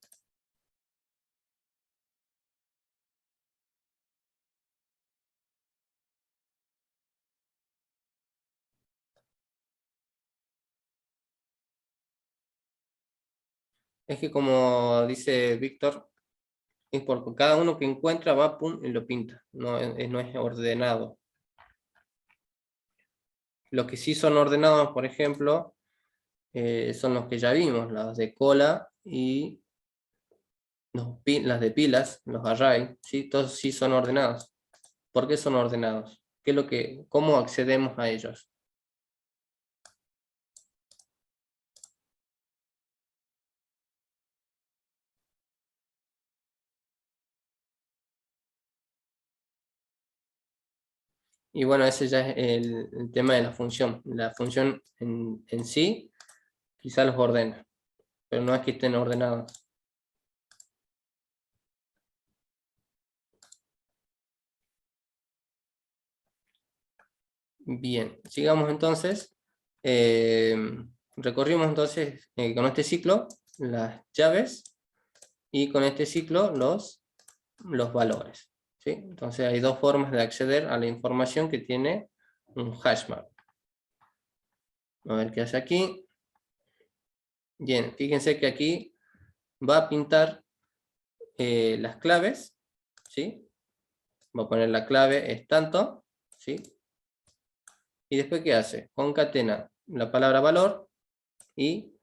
Es que como dice Víctor, es porque cada uno que encuentra va, pum, y lo pinta. No es ordenado. Los que sí son ordenados, por ejemplo, son los que ya vimos, las de cola y las de pilas, los array, ¿sí? Todos sí son ordenados. ¿Por qué son ordenados? ¿Cómo accedemos a ellos? Y bueno, ese ya es el tema de la función. La función en sí quizá los ordena, pero no es que estén ordenados. Bien, sigamos entonces. Recorrimos entonces con este ciclo las llaves y con este ciclo los valores, ¿sí? Entonces hay dos formas de acceder a la información que tiene un hashmap. A ver qué hace aquí. Bien, fíjense que aquí va a pintar las claves, ¿sí? Va a poner la clave es tanto, ¿sí? Y después, ¿qué hace? Concatena la palabra valor y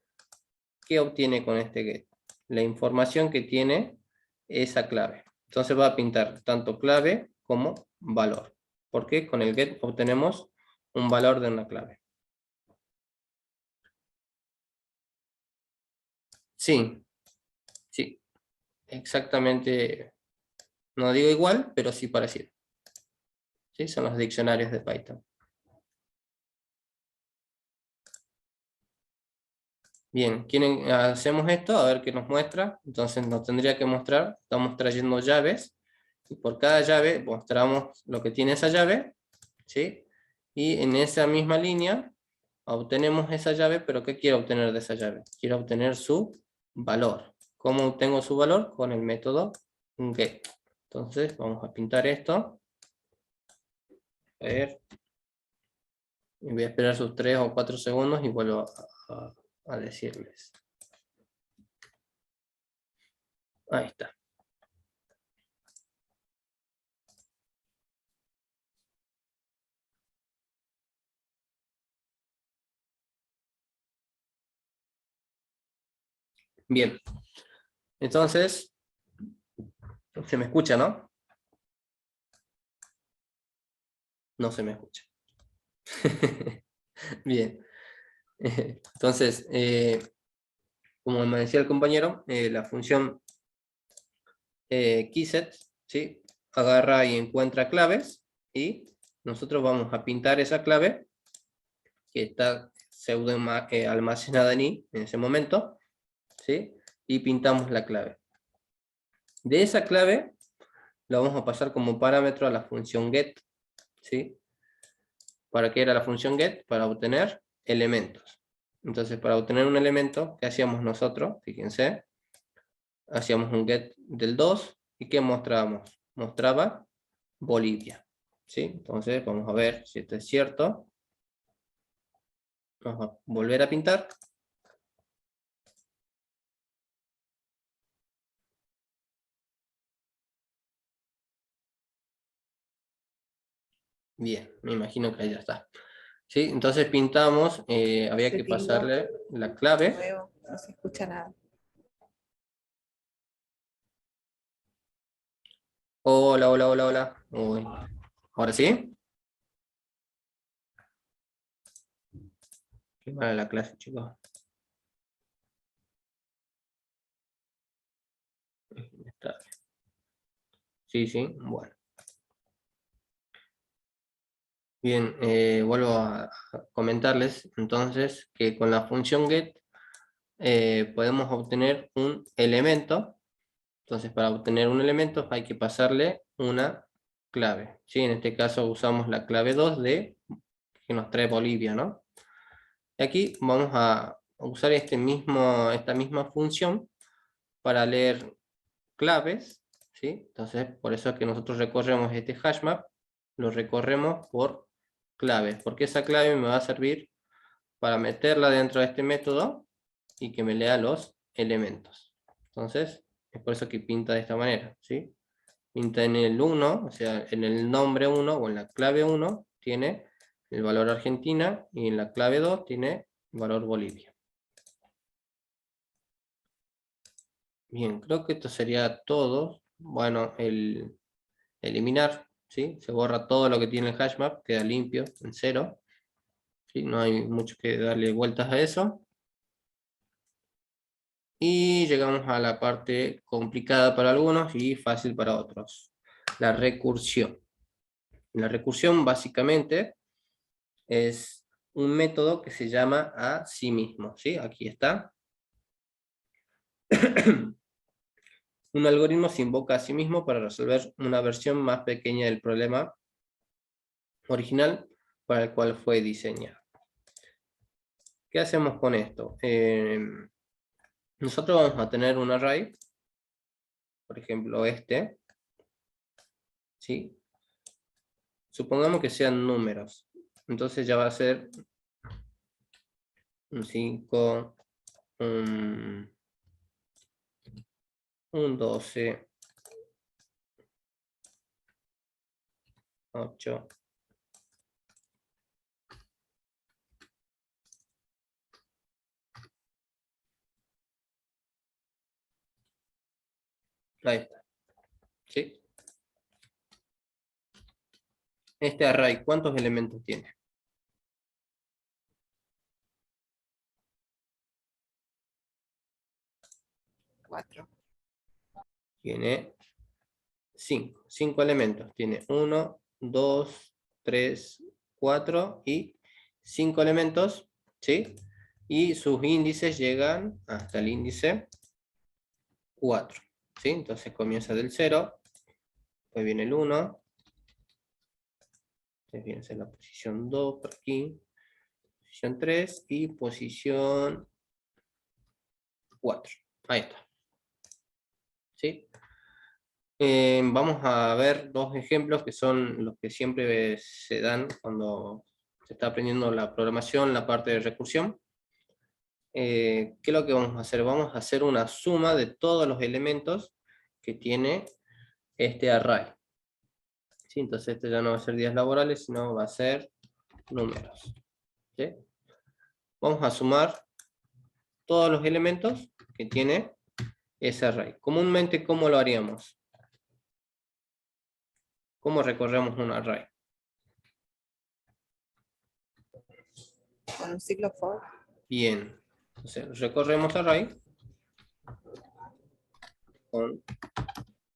¿qué obtiene con este get? La información que tiene esa clave. Entonces va a pintar tanto clave como valor. Porque con el get obtenemos un valor de una clave. Sí, sí, exactamente. No digo igual, pero sí parecido. ¿Sí? Son los diccionarios de Python. Bien, hacemos esto, a ver qué nos muestra. Entonces nos tendría que mostrar, estamos trayendo llaves, y por cada llave mostramos lo que tiene esa llave, ¿sí? Y en esa misma línea obtenemos esa llave, pero ¿qué quiero obtener de esa llave? Quiero obtener su valor. ¿Cómo obtengo su valor? Con el método get. Entonces vamos a pintar esto. A ver. Y voy a esperar sus 3 o 4 segundos y vuelvo a decirles. Ahí está. Bien. Entonces, se me escucha, ¿no? No se me escucha. Bien. Entonces, como me decía el compañero, la función keyset, ¿sí? Agarra y encuentra claves y nosotros vamos a pintar esa clave que está pseudo almacenada en i en ese momento, ¿sí? Y pintamos la clave. De esa clave la vamos a pasar como parámetro a la función get, ¿sí? ¿Para qué era la función get? Para obtener elementos. Entonces, para obtener un elemento, ¿qué hacíamos nosotros? Fíjense, hacíamos un get del 2 y ¿qué mostrábamos? Mostraba Bolivia, ¿sí? Entonces, vamos a ver si esto es cierto. Vamos a volver a pintar. Bien, me imagino que ahí ya está. ¿Sí? Entonces pintamos, había Se que tildó. pasarle la De clave. nuevo, no se escucha nada. Hola, hola, hola, hola. Uy. ¿Ahora sí? Qué mala la clase, chicos. Está. Sí, sí, bueno. Bien, vuelvo a comentarles entonces que con la función get podemos obtener un elemento. Entonces para obtener un elemento hay que pasarle una clave, ¿sí? En este caso usamos la clave 2 que nos trae Bolivia, ¿no? Y aquí vamos a usar esta misma función para leer claves, ¿sí? Entonces por eso es que nosotros recorremos este hashmap, lo recorremos por claves, porque esa clave me va a servir para meterla dentro de este método y que me lea los elementos. Entonces, es por eso que pinta de esta manera, ¿sí? Pinta en el 1, o sea, en el nombre 1 o en la clave 1 tiene el valor Argentina y en la clave 2 tiene el valor Bolivia. Bien, creo que esto sería todo. Bueno, el eliminar, ¿sí? Se borra todo lo que tiene el hashmap, queda limpio, en 0. ¿Sí? No hay mucho que darle vueltas a eso. Y llegamos a la parte complicada para algunos y fácil para otros. La recursión. La recursión básicamente es un método que se llama a sí mismo, ¿sí? Aquí está. Un algoritmo se invoca a sí mismo para resolver una versión más pequeña del problema original para el cual fue diseñado. ¿Qué hacemos con esto? Nosotros vamos a tener un array, por ejemplo este, ¿sí? Supongamos que sean números, entonces ya va a ser un 5, un 12, 8, ahí está, ¿sí? Este array, ¿cuántos elementos tiene? Cuatro. Tiene 5 elementos. Tiene 1, 2, 3, 4 y 5 elementos, ¿sí? Y sus índices llegan hasta el índice 4, ¿sí? Entonces comienza del 0, después viene el 1, después viene a la posición 2 por aquí, posición 3 y posición 4. Ahí está. ¿Sí? Vamos a ver dos ejemplos que son los que siempre se dan cuando se está aprendiendo la programación, la parte de recursión. ¿Qué es lo que vamos a hacer? Vamos a hacer una suma de todos los elementos que tiene este array. ¿Sí? Entonces este ya no va a ser días laborales, sino va a ser números. ¿Sí? Vamos a sumar todos los elementos que tiene ese array. Comúnmente, ¿cómo lo haríamos? ¿Cómo recorremos un array? Con un ciclo for. Bien. Entonces, recorremos array con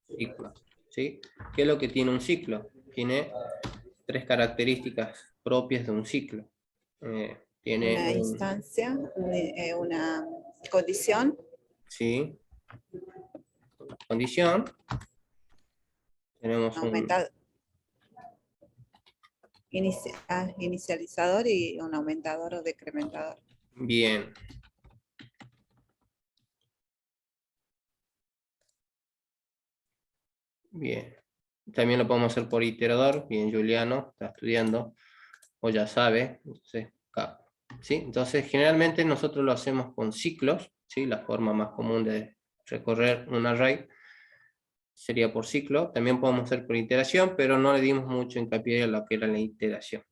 ciclo. ¿Sí? ¿Qué es lo que tiene un ciclo? Tiene 3 características propias de un ciclo. Tiene Una instancia, una condición. Sí. Condición. Tenemos un inicializador y un aumentador o decrementador. Bien. Bien. También lo podemos hacer por iterador. Bien, Juliano está estudiando o ya sabe. Entonces, ¿sí? Entonces, generalmente nosotros lo hacemos con ciclos. ¿Sí? La forma más común de recorrer un array sería por ciclo. También podemos hacer por iteración, pero no le dimos mucho hincapié a lo que era la iteración.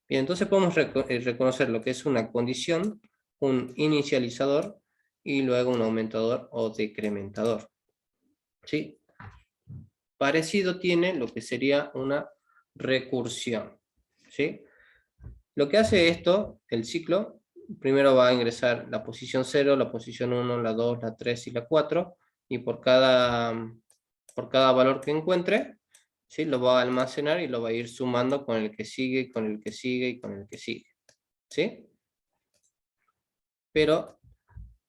Bien, entonces podemos reconocer lo que es una condición, un inicializador y luego un aumentador o decrementador. ¿Sí? Parecido tiene lo que sería una recursión. ¿Sí? Lo que hace esto, el ciclo, primero va a ingresar la posición 0, la posición 1, la 2, la 3 y la 4, y por cada valor que encuentre, ¿sí? Lo va a almacenar y lo va a ir sumando con el que sigue, con el que sigue y con el que sigue. ¿Sí? Pero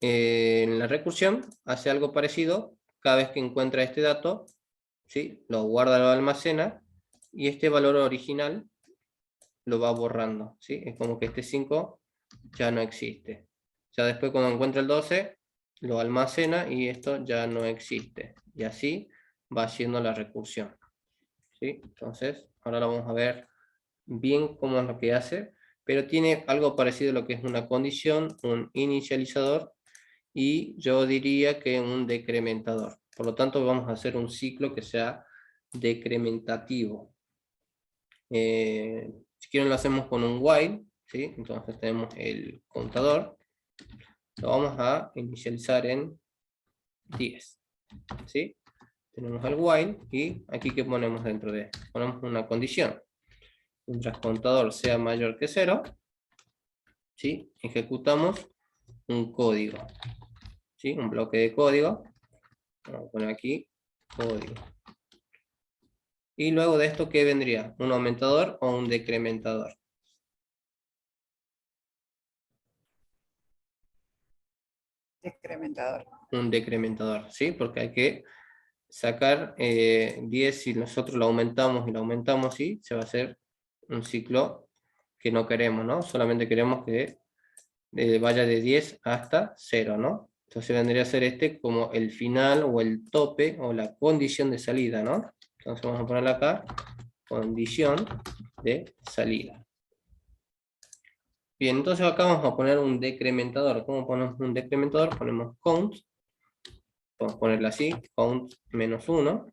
en la recursión hace algo parecido. Cada vez que encuentra este dato, ¿sí? Lo guarda, lo almacena, y este valor original lo va borrando. ¿Sí? Es como que este 5 ya no existe. Ya después cuando encuentra el 12, lo almacena y esto ya no existe. Y así va haciendo la recursión. ¿Sí? Entonces, ahora lo vamos a ver bien cómo es lo que hace, pero tiene algo parecido a lo que es una condición, un inicializador y yo diría que un decrementador. Por lo tanto, vamos a hacer un ciclo que sea decrementativo. Si quieren lo hacemos con un while, ¿sí? Entonces tenemos el contador, lo vamos a inicializar en 10, ¿sí? Tenemos el while y aquí ¿qué ponemos dentro de? Ponemos una condición. Mientras contador sea mayor que 0, ¿sí? Ejecutamos un código, ¿sí? Un bloque de código. Vamos a poner aquí código. Y luego de esto, ¿qué vendría? ¿Un aumentador o un decrementador? Decrementador. Un decrementador, ¿sí? Porque hay que sacar 10, si nosotros lo aumentamos y lo aumentamos, ¿sí? Se va a hacer un ciclo que no queremos, ¿no? Solamente queremos que vaya de 10 hasta 0, ¿no? Entonces vendría a ser este como el final o el tope o la condición de salida, ¿no? Entonces vamos a ponerle acá, condición de salida. Bien, entonces acá vamos a poner un decrementador. ¿Cómo ponemos un decrementador? Ponemos count. Vamos a ponerle así, count -1.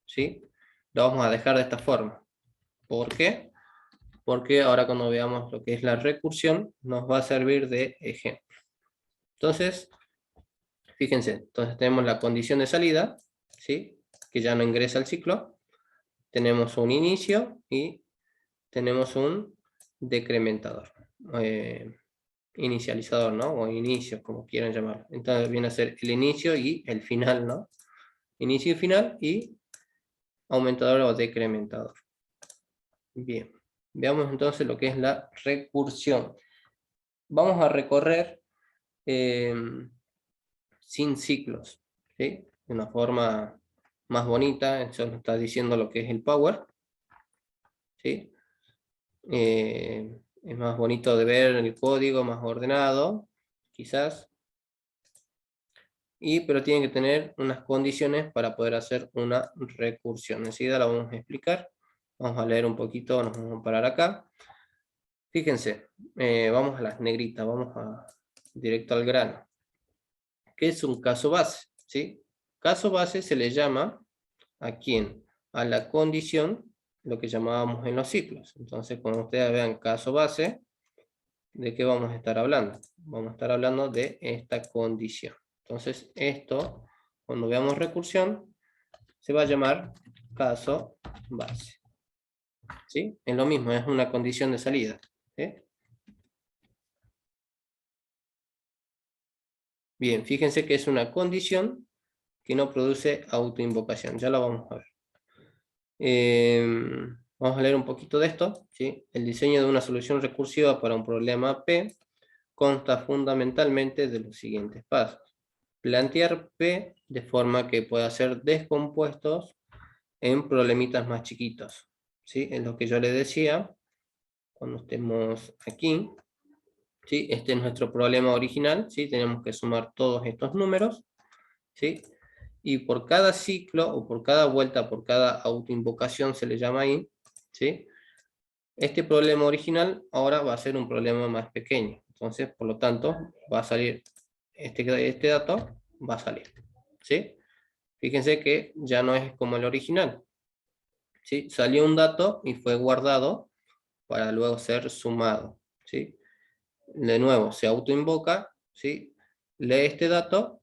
¿Sí? Lo vamos a dejar de esta forma. ¿Por qué? Porque ahora cuando veamos lo que es la recursión, nos va a servir de ejemplo. Entonces, fíjense, entonces tenemos la condición de salida, ¿sí? Que ya no ingresa al ciclo. Tenemos un inicio y tenemos un decrementador. Inicializador, ¿no? O inicio, como quieran llamarlo. Entonces viene a ser el inicio y el final, ¿no? Inicio y final y aumentador o decrementador. Bien, veamos entonces lo que es la recursión. Vamos a recorrer sin ciclos, ¿sí? De una forma más bonita, eso nos está diciendo lo que es el power, ¿sí? Es más bonito de ver el código, más ordenado, quizás. Pero tienen que tener unas condiciones para poder hacer una recursión. Enseguida la vamos a explicar. Vamos a leer un poquito, nos vamos a parar acá. Fíjense, vamos a las negritas, vamos directo al grano. ¿Qué es un caso base? ¿Sí? Caso base se le llama ¿a quién? A la condición, lo que llamábamos en los ciclos. Entonces, cuando ustedes vean caso base, ¿de qué vamos a estar hablando? Vamos a estar hablando de esta condición. Entonces, esto, cuando veamos recursión, se va a llamar caso base. ¿Sí? Es lo mismo, es una condición de salida. ¿Sí? Bien, fíjense que es una condición que no produce autoinvocación. Ya lo vamos a ver. Vamos a leer un poquito de esto. ¿Sí? El diseño de una solución recursiva para un problema P consta fundamentalmente de los siguientes pasos. Plantear P de forma que pueda ser descompuestos en problemitas más chiquitos. ¿Sí? Es lo que yo les decía cuando estemos aquí. ¿Sí? Este es nuestro problema original. ¿Sí? Tenemos que sumar todos estos números. ¿Sí? Y por cada ciclo o por cada vuelta, por cada autoinvocación se le llama ahí, ¿sí? Este problema original ahora va a ser un problema más pequeño. Entonces, por lo tanto, va a salir este dato, va a salir. ¿Sí? Fíjense que ya no es como el original. ¿Sí? Salió un dato y fue guardado para luego ser sumado. ¿Sí? De nuevo, se autoinvoca, ¿sí? Lee este dato,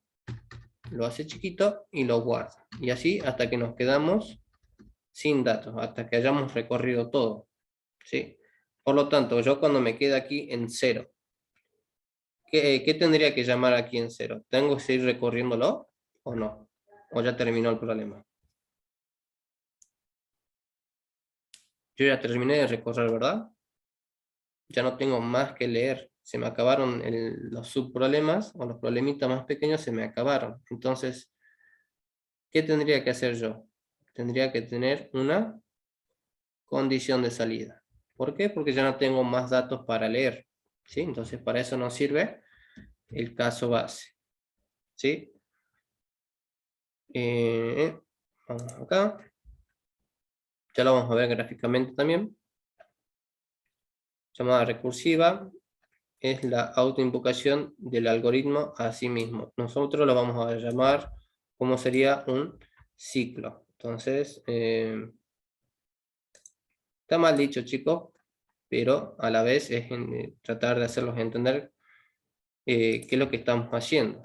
lo hace chiquito y lo guarda. Y así hasta que nos quedamos sin datos, hasta que hayamos recorrido todo. ¿Sí? Por lo tanto, yo cuando me quede aquí en 0, ¿qué tendría que llamar aquí en 0? ¿Tengo que seguir recorriéndolo o no? ¿O ya terminó el problema? Yo ya terminé de recorrer, ¿verdad? Ya no tengo más que leer. Se me acabaron los subproblemas o los problemitas más pequeños, se me acabaron. Entonces, ¿qué tendría que hacer yo? Tendría que tener una condición de salida. ¿Por qué? Porque ya no tengo más datos para leer. ¿Sí? Entonces, para eso nos sirve el caso base. ¿Sí? Vamos acá. Ya lo vamos a ver gráficamente también. Llamada recursiva. es la autoinvocación del algoritmo a sí mismo. Nosotros lo vamos a llamar como sería un ciclo. Entonces, está mal dicho, chicos, pero a la vez es tratar de hacerlos entender qué es lo que estamos haciendo.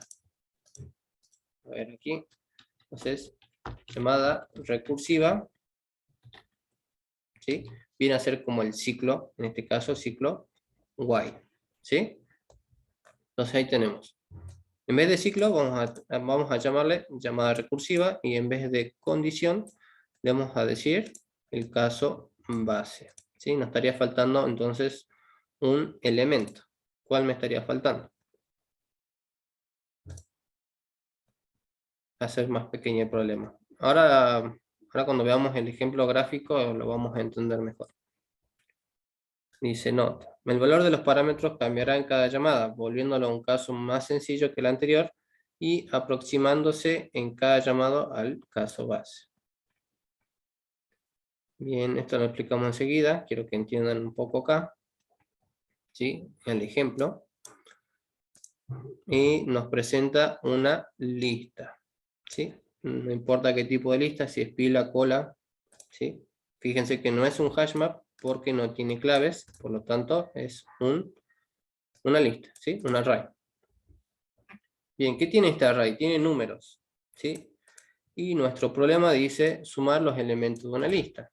A ver aquí. Entonces, llamada recursiva, ¿sí? Viene a ser como el ciclo, en este caso ciclo while, ¿sí? Entonces ahí tenemos. En vez de ciclo vamos a llamarle llamada recursiva, y en vez de condición le vamos a decir el caso base, ¿sí? Nos estaría faltando entonces un elemento. ¿Cuál me estaría faltando? Va a ser más pequeño el problema. Ahora cuando veamos el ejemplo gráfico lo vamos a entender mejor. Dice nota, el valor de los parámetros cambiará en cada llamada, volviéndolo a un caso más sencillo que el anterior y aproximándose en cada llamado al caso base. Bien, esto lo explicamos enseguida, quiero que entiendan un poco acá, ¿sí? El ejemplo. Y nos presenta una lista, ¿sí? No importa qué tipo de lista, si es pila, cola, ¿sí? Fíjense que no es un hashmap porque no tiene claves, por lo tanto es una lista, ¿sí? Un array. Bien, ¿qué tiene este array? Tiene números, ¿sí? Y nuestro problema dice sumar los elementos de una lista,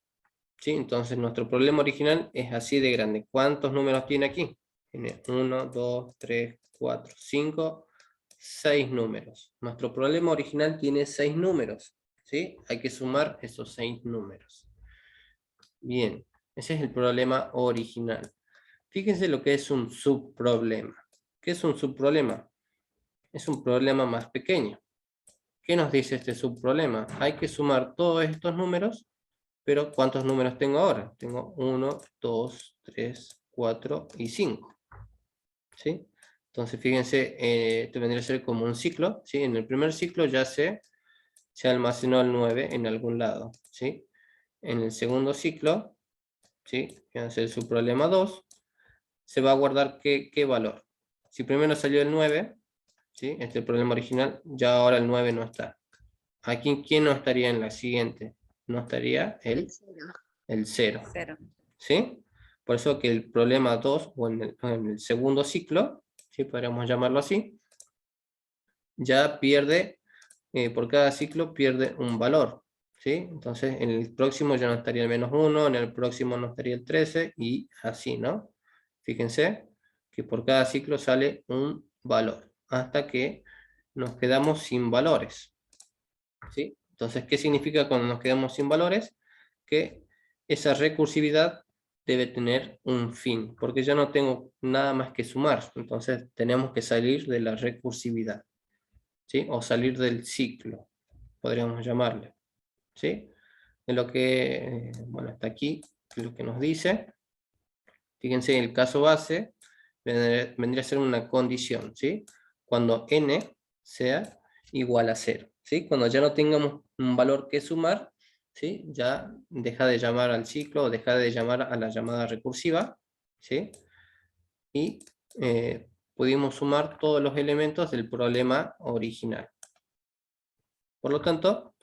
¿sí? Entonces nuestro problema original es así de grande. ¿Cuántos números tiene aquí? Tiene 1, 2, 3, 4, 5, 6 números. Nuestro problema original tiene 6 números, ¿sí? Hay que sumar esos 6 números. Bien, ese es el problema original. Fíjense lo que es un subproblema. ¿Qué es un subproblema? Es un problema más pequeño. ¿Qué nos dice este subproblema? Hay que sumar todos estos números, pero ¿cuántos números tengo ahora? Tengo 1, 2, 3, 4 y 5. ¿Sí? Entonces fíjense, esto vendría a ser como un ciclo, ¿sí? En el primer ciclo ya se almacenó el 9 en algún lado, ¿sí? En el segundo ciclo, ¿sí? Que va a ser su problema 2, se va a guardar qué valor. Si primero salió el 9, ¿sí? Este es el problema original, ya ahora el 9 no está. Aquí, ¿quién no estaría en la siguiente? No estaría el 0. ¿Sí? Por eso que el problema 2, o en el segundo ciclo, ¿sí? Podríamos llamarlo así, ya pierde, por cada ciclo pierde un valor, ¿sí? Entonces en el próximo ya no estaría el -1, en el próximo no estaría el 13, y así, ¿no? Fíjense que por cada ciclo sale un valor, hasta que nos quedamos sin valores, ¿sí? Entonces, ¿qué significa cuando nos quedamos sin valores? Que esa recursividad debe tener un fin, porque ya no tengo nada más que sumar, entonces tenemos que salir de la recursividad, ¿sí? O salir del ciclo, podríamos llamarle, ¿sí? En lo que, bueno, hasta aquí, lo que nos dice, fíjense, el caso base vendría a ser una condición, ¿sí? Cuando n sea igual a 0, ¿sí? Cuando ya no tengamos un valor que sumar, ¿sí? Ya deja de llamar al ciclo, o deja de llamar a la llamada recursiva, ¿sí? Y pudimos sumar todos los elementos del problema original. Por lo tanto,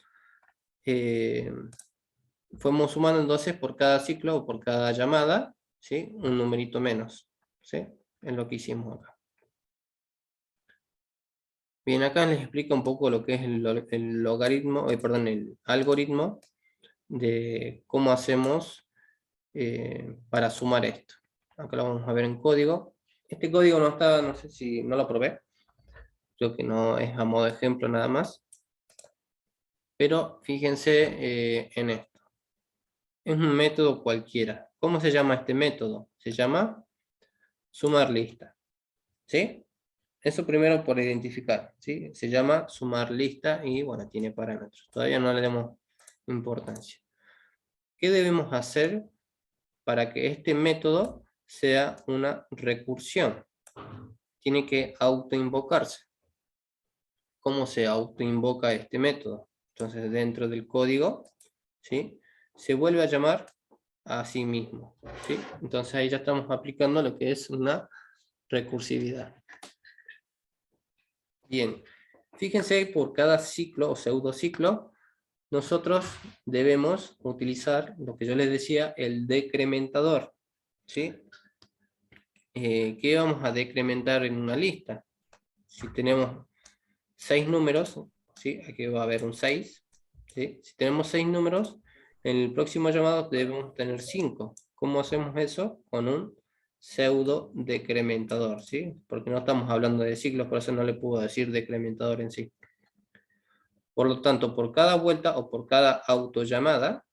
fuimos sumando entonces por cada ciclo o por cada llamada, ¿sí? Un numerito menos, ¿sí? Es lo que hicimos acá. Bien, acá les explico un poco lo que es el logaritmo, perdón, el algoritmo de cómo hacemos para sumar esto. Acá lo vamos a ver en código. Este código no está, no sé si no lo probé. Creo que no, es a modo de ejemplo nada más. Pero fíjense en esto. Es un método cualquiera. ¿Cómo se llama este método? Se llama sumar lista, ¿sí? Eso primero por identificar, ¿sí? Se llama sumar lista y, bueno, tiene parámetros. Todavía no le damos importancia. ¿Qué debemos hacer para que este método sea una recursión? Tiene que autoinvocarse. ¿Cómo se autoinvoca este método? Entonces, dentro del código, ¿sí? Se vuelve a llamar a sí mismo, ¿sí? Entonces ahí ya estamos aplicando lo que es una recursividad. Bien, fíjense, por cada ciclo o pseudociclo, nosotros debemos utilizar lo que yo les decía, el decrementador, ¿sí? ¿Qué vamos a decrementar en una lista? Si tenemos 6 números, ¿sí? Aquí va a haber un 6, ¿sí? Si tenemos 6 números, en el próximo llamado debemos tener 5. ¿Cómo hacemos eso? Con un pseudo decrementador, ¿sí? Porque no estamos hablando de ciclos, por eso no le puedo decir decrementador en sí. Por lo tanto, por cada vuelta o por cada autollamada,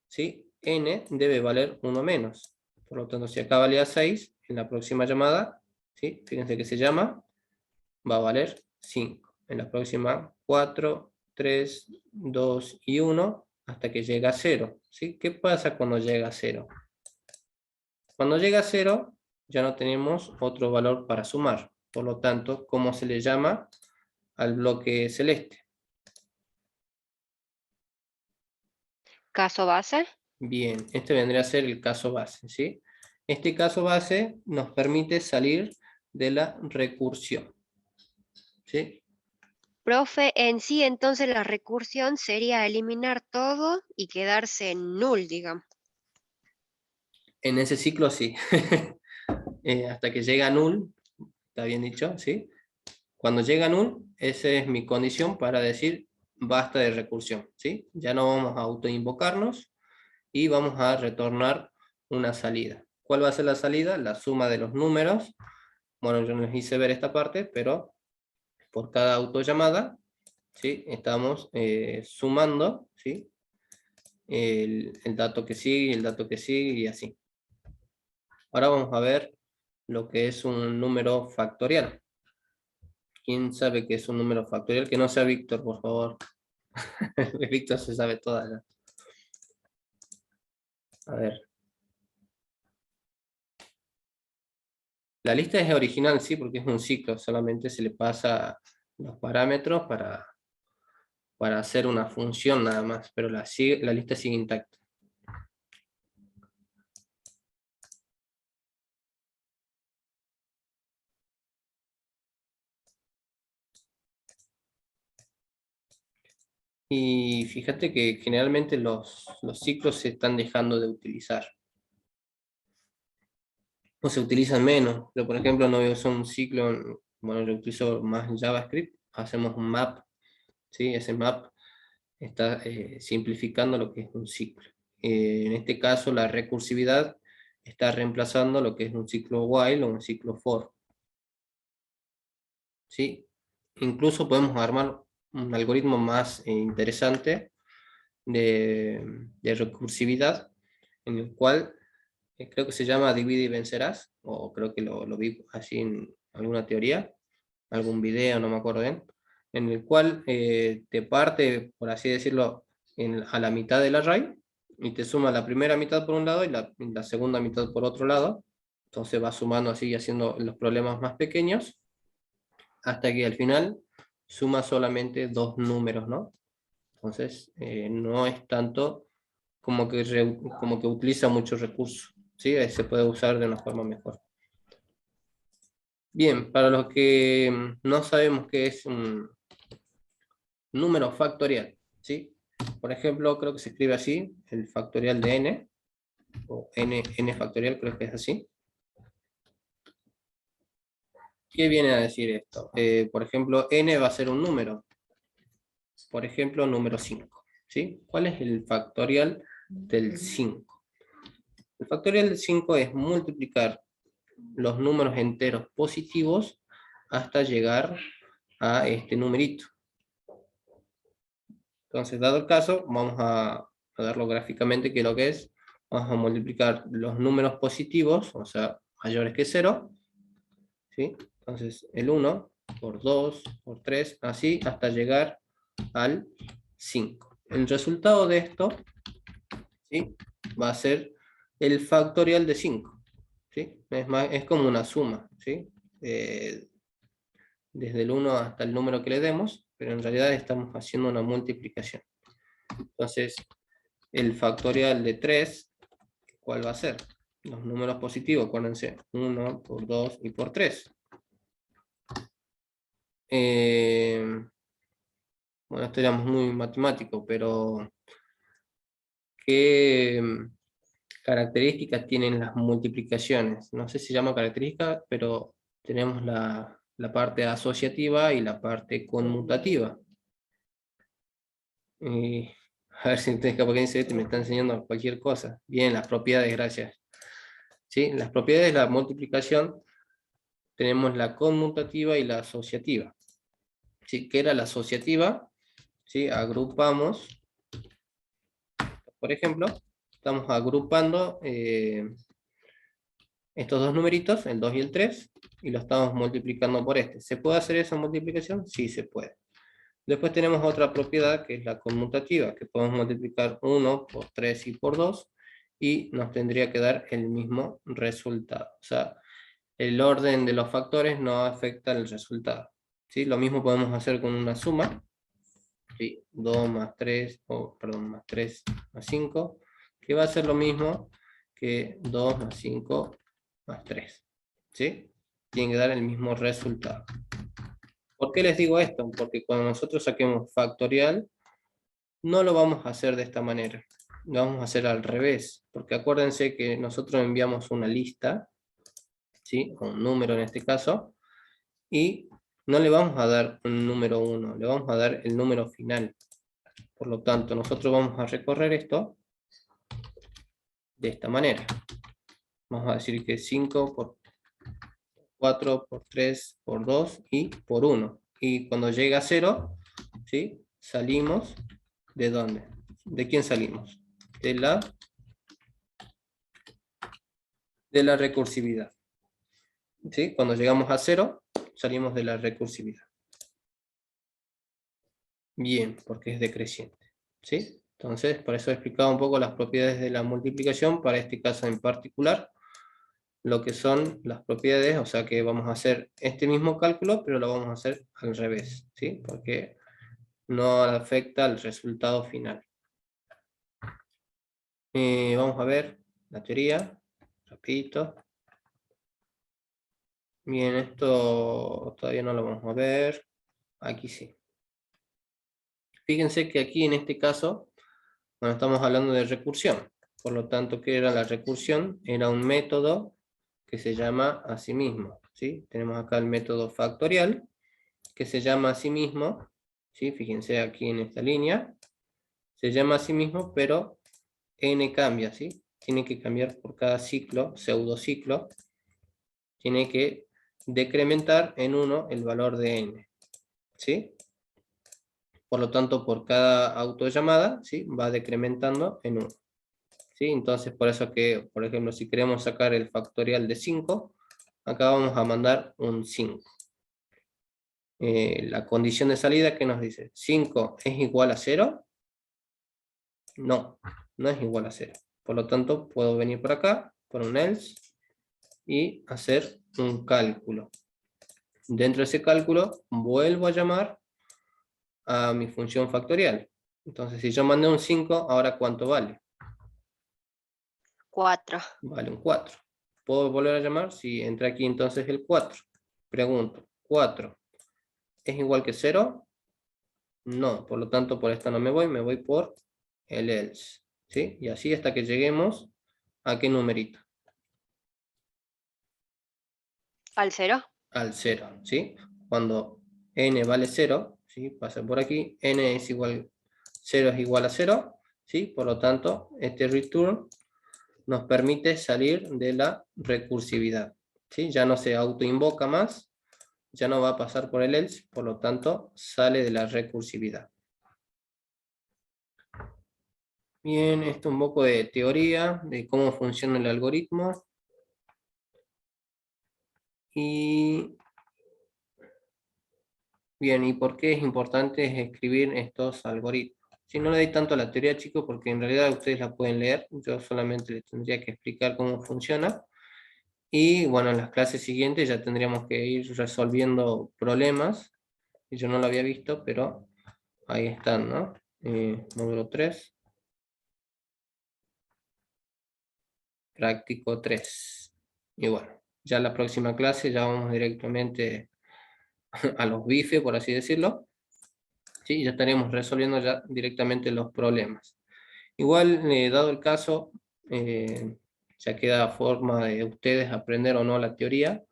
¿sí? N debe valer 1 menos. Por lo tanto, si acá valía 6, en la próxima llamada, ¿sí? Fíjense que se llama, va a valer 5. En la próxima 4, 3, 2 y 1, hasta que llega a 0, ¿sí? ¿Qué pasa cuando llega a 0? Cuando llega a 0, ya no tenemos otro valor para sumar. Por lo tanto, ¿cómo se le llama al bloque celeste? Caso base. Bien, este vendría a ser el caso base, ¿sí? Este caso base nos permite salir de la recursión, ¿sí? Profe, en sí entonces la recursión sería eliminar todo y quedarse en null, digamos. En ese ciclo sí. Hasta que llega a null, está bien dicho, ¿sí? Cuando llega a null, esa es mi condición para decir basta de recursión, ¿sí? Ya no vamos a autoinvocarnos y vamos a retornar una salida. ¿Cuál va a ser la salida? La suma de los números. Bueno, yo no les hice ver esta parte, pero por cada autollamada, ¿sí? Estamos sumando, ¿sí? El dato que sigue, el dato que sigue y así. Ahora vamos a ver lo que es un número factorial. ¿Quién sabe qué es un número factorial? Que no sea Víctor, por favor. Víctor se sabe todas ya. A ver. La lista es original, sí, porque es un ciclo. Solamente se le pasa los parámetros para hacer una función nada más. Pero la lista sigue intacta. Y fíjate que generalmente los ciclos se están dejando de utilizar. O se utilizan menos. Pero por ejemplo, no voy a usar un ciclo, bueno, yo utilizo más JavaScript, hacemos un map, ¿sí? Ese map está simplificando lo que es un ciclo. En este caso, la recursividad está reemplazando lo que es un ciclo while o un ciclo for. ¿Sí? Incluso podemos armar un algoritmo más interesante de recursividad, en el cual creo que se llama divide y vencerás, o creo que lo vi así en alguna teoría, algún video, no me acuerdo bien, en el cual te parte, por así decirlo, a la mitad del array, y te suma la primera mitad por un lado y la segunda mitad por otro lado. Entonces va sumando así, haciendo los problemas más pequeños, hasta que al final suma solamente 2 números, ¿no? Entonces no es tanto como que utiliza muchos recursos, ¿sí? Se puede usar de una forma mejor. Bien, para los que no sabemos qué es un número factorial, ¿sí? Por ejemplo, creo que se escribe así, el factorial de n, o n factorial, creo que es así. ¿Qué viene a decir esto? Por ejemplo, n va a ser un número. Por ejemplo, número 5, ¿sí? ¿Cuál es el factorial del 5? El factorial del 5 es multiplicar los números enteros positivos hasta llegar a este numerito. Entonces, dado el caso, vamos a verlo gráficamente, que es lo que es. Vamos a multiplicar los números positivos, o sea, mayores que 0, ¿sí? Entonces, el 1 por 2, por 3, así hasta llegar al 5. El resultado de esto, ¿sí? Va a ser el factorial de 5, ¿sí? Es como una suma, ¿sí? Desde el 1 hasta el número que le demos, pero en realidad estamos haciendo una multiplicación. Entonces, el factorial de 3, ¿cuál va a ser? Los números positivos, acuérdense, 1 por 2 y por 3. bueno, esto ya es muy matemático, pero ¿qué características tienen las multiplicaciones? No sé si se llama característica, pero tenemos la parte asociativa y la parte conmutativa. A ver si ustedes capaz que dicen, este me está enseñando cualquier cosa. Bien, las propiedades, gracias. ¿Sí? Las propiedades de la multiplicación tenemos la conmutativa y la asociativa. ¿Sí? ¿Qué era la asociativa? ¿Sí? Agrupamos, por ejemplo, estamos agrupando estos dos numeritos, el 2 y el 3, y lo estamos multiplicando por este. ¿Se puede hacer esa multiplicación? Sí, se puede. Después tenemos otra propiedad que es la conmutativa, que podemos multiplicar 1 por 3 y por 2, y nos tendría que dar el mismo resultado. O sea, el orden de los factores no afecta el resultado. ¿Sí? Lo mismo podemos hacer con una suma. ¿Sí? 2 más 3, más 3 más 5, que va a ser lo mismo que 2 más 5 más 3. ¿Sí? Tiene que dar el mismo resultado. ¿Por qué les digo esto? Porque cuando nosotros saquemos factorial, no lo vamos a hacer de esta manera. Lo vamos a hacer al revés. Porque acuérdense que nosotros enviamos una lista, ¿sí? O un número en este caso, y no le vamos a dar un número 1, le vamos a dar el número final. Por lo tanto, nosotros vamos a recorrer esto de esta manera. Vamos a decir que 5 por 4, por 3, por 2 y por 1. Y cuando llega a 0, ¿sí? Salimos, ¿de dónde? ¿De quién salimos? De la recursividad. ¿Sí? Cuando llegamos a 0, salimos de la recursividad. Bien, porque es decreciente. ¿Sí? Entonces, por eso he explicado un poco las propiedades de la multiplicación para este caso en particular. Lo que son las propiedades, o sea que vamos a hacer este mismo cálculo, pero lo vamos a hacer al revés, ¿sí? Porque no afecta al resultado final. Vamos a ver la teoría, rapidito. Bien, esto todavía no lo vamos a ver. Aquí sí. Fíjense que aquí en este caso, bueno, estamos hablando de recursión. Por lo tanto, ¿qué era la recursión? Era un método que se llama a sí mismo, ¿sí? Tenemos acá el método factorial, que se llama a sí mismo, ¿sí? Fíjense aquí en esta línea, se llama a sí mismo, pero n cambia, ¿sí? Tiene que cambiar por cada ciclo, pseudociclo, tiene que decrementar en 1 el valor de n, ¿sí? Por lo tanto, por cada autollamada, ¿sí? Va decrementando en 1. ¿Sí? Entonces, por eso que, por ejemplo, si queremos sacar el factorial de 5, acá vamos a mandar un 5. La condición de salida, ¿qué nos dice? ¿5 es igual a 0? No, no es igual a 0. Por lo tanto, puedo venir por acá, por un else, y hacer un cálculo. Dentro de ese cálculo, vuelvo a llamar a mi función factorial. Entonces, si yo mandé un 5, ¿ahora cuánto vale? 4. Vale un 4. ¿Puedo volver a llamar? Si entra aquí entonces el 4. Pregunto, ¿4 es igual que 0? No, por lo tanto por esta no me voy por el else. ¿Sí? Y así hasta que lleguemos a qué numerito. ¿Al 0? Al 0. ¿Sí? Cuando n vale 0, ¿sí? Pasa por aquí, n es igual, 0 es igual a 0, ¿sí? Por lo tanto, este return nos permite salir de la recursividad, ¿sí? Ya no se autoinvoca más, ya no va a pasar por el else, por lo tanto sale de la recursividad. Bien, esto es un poco de teoría de cómo funciona el algoritmo. Y bien, ¿y por qué es importante escribir estos algoritmos? Si no le doy tanto a la teoría, chicos, porque en realidad ustedes la pueden leer, yo solamente les tendría que explicar cómo funciona. Y bueno, en las clases siguientes ya tendríamos que ir resolviendo problemas. Yo no lo había visto, pero ahí están, ¿no? Módulo 3. Práctico 3. Y bueno, ya la próxima clase ya vamos directamente a los bifes, por así decirlo, ¿sí? Ya estaríamos resolviendo ya directamente los problemas. Igual, dado el caso, ya queda forma de ustedes aprender o no la teoría,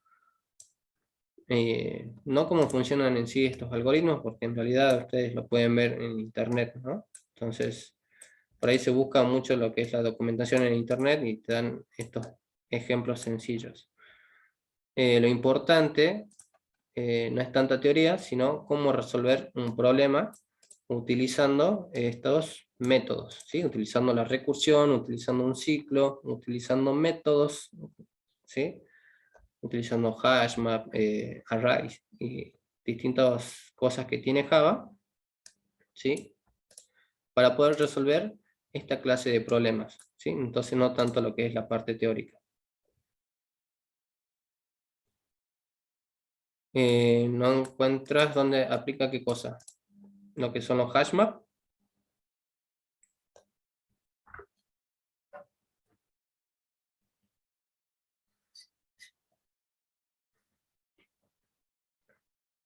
no cómo funcionan en sí estos algoritmos, porque en realidad ustedes lo pueden ver en internet, ¿no? Entonces, por ahí se busca mucho lo que es la documentación en internet y te dan estos ejemplos sencillos. Lo importante no es tanta teoría, sino cómo resolver un problema utilizando estos métodos, ¿sí? Utilizando la recursión, utilizando un ciclo, utilizando métodos, ¿sí? Utilizando hashmap, arrays y distintas cosas que tiene Java, ¿sí? Para poder resolver esta clase de problemas, ¿sí? Entonces no tanto lo que es la parte teórica. ¿No encuentras dónde aplica qué cosa? Lo que son los hashmap.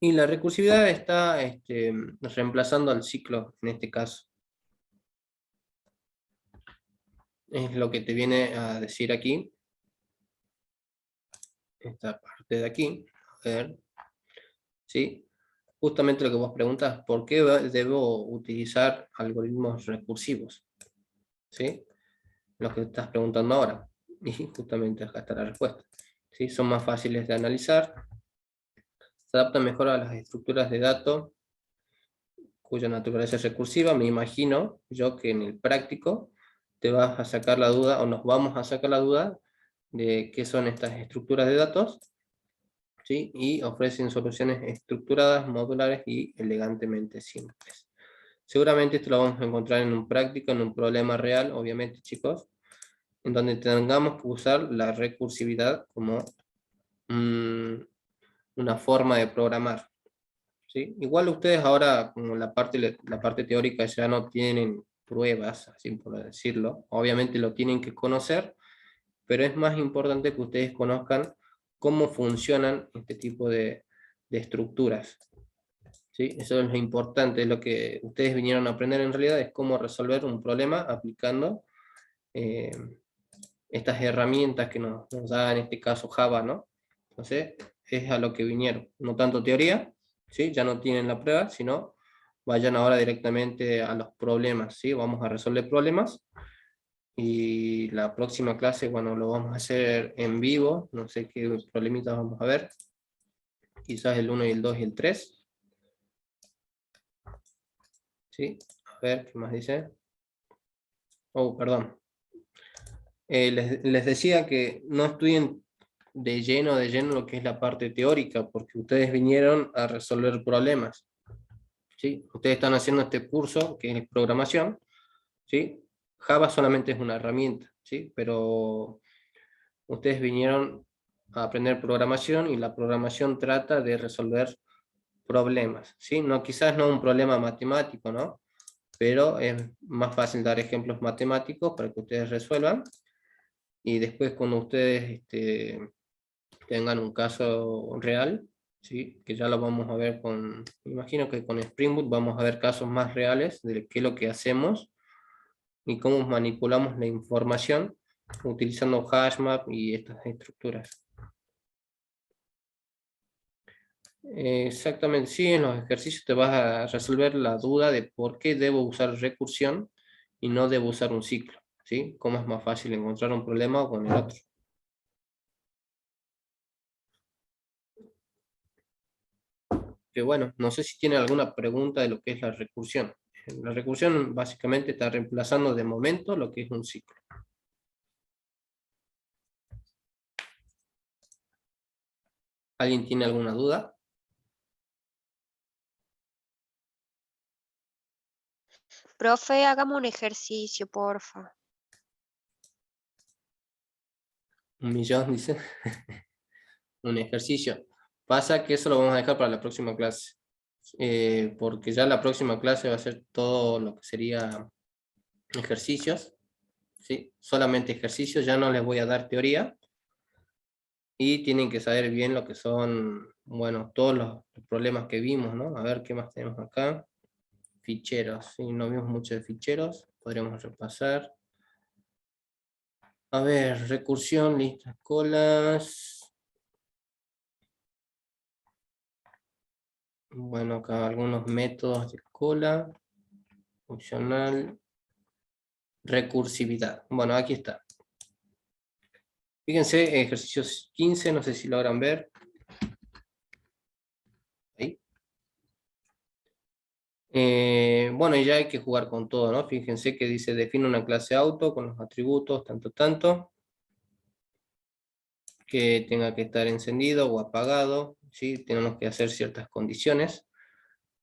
Y la recursividad está reemplazando al ciclo en este caso. Es lo que te viene a decir aquí. Esta parte de aquí. A ver. ¿Sí? Justamente lo que vos preguntas, ¿por qué debo utilizar algoritmos recursivos? ¿Sí? Lo que estás preguntando ahora. Y justamente acá está la respuesta. ¿Sí? Son más fáciles de analizar. Se adaptan mejor a las estructuras de datos cuya naturaleza es recursiva. Me imagino yo que en el práctico te vas a sacar la duda, o nos vamos a sacar la duda, de qué son estas estructuras de datos, ¿sí? Y ofrecen soluciones estructuradas, modulares y elegantemente simples. Seguramente esto lo vamos a encontrar en un práctico, en un problema real, obviamente, chicos, en donde tengamos que usar la recursividad como una forma de programar. ¿Sí? Igual ustedes ahora, como la parte teórica ya no tienen pruebas, así por decirlo, obviamente lo tienen que conocer, pero es más importante que ustedes conozcan cómo funcionan este tipo de estructuras. ¿Sí? Eso es lo importante, lo que ustedes vinieron a aprender en realidad es cómo resolver un problema aplicando estas herramientas que nos da en este caso Java, ¿no? Entonces, es a lo que vinieron, no tanto teoría, ¿sí? Ya no tienen la prueba, sino vayan ahora directamente a los problemas, ¿sí? Vamos a resolver problemas, y la próxima clase, bueno, lo vamos a hacer en vivo, no sé qué problemitas vamos a ver, quizás el 1 y el 2 y el 3, ¿sí? A ver, ¿qué más dice? Oh, perdón. Les decía que no estudien de lleno lo que es la parte teórica, porque ustedes vinieron a resolver problemas, ¿sí? Ustedes están haciendo este curso que es programación, ¿sí? Java solamente es una herramienta, ¿sí? Pero ustedes vinieron a aprender programación, y la programación trata de resolver problemas, ¿sí? No, quizás no un problema matemático, ¿no? Pero es más fácil dar ejemplos matemáticos para que ustedes resuelvan, y después cuando ustedes tengan un caso real, ¿sí? Que ya lo vamos a ver me imagino que con Spring Boot vamos a ver casos más reales de qué es lo que hacemos y cómo manipulamos la información utilizando hashmap y estas estructuras. Exactamente, sí, en los ejercicios te vas a resolver la duda de por qué debo usar recursión y no debo usar un ciclo, ¿sí? Cómo es más fácil encontrar un problema con el otro. Que bueno, no sé si tiene alguna pregunta de lo que es la recursión. La recursión básicamente está reemplazando de momento lo que es un ciclo. ¿Alguien tiene alguna duda? Profe, hagamos un ejercicio, porfa. 1.000.000, dice. Un ejercicio. Pasa que eso lo vamos a dejar para la próxima clase. Porque ya la próxima clase va a ser todo lo que sería ejercicios, ¿sí? Solamente ejercicios, ya no les voy a dar teoría. Y tienen que saber bien lo que son, bueno, todos los problemas que vimos, ¿no? A ver qué más tenemos acá. Ficheros, si no vimos mucho de ficheros, podríamos repasar. A ver, recursión, listas, colas. Bueno, acá algunos métodos de cola. Funcional. Recursividad. Bueno, aquí está. Fíjense, ejercicio 15, no sé si logran ver. Ahí. Bueno, y ya hay que jugar con todo, ¿no? Fíjense que dice, define una clase auto con los atributos, tanto, que tenga que estar encendido o apagado, ¿sí? Tenemos que hacer ciertas condiciones.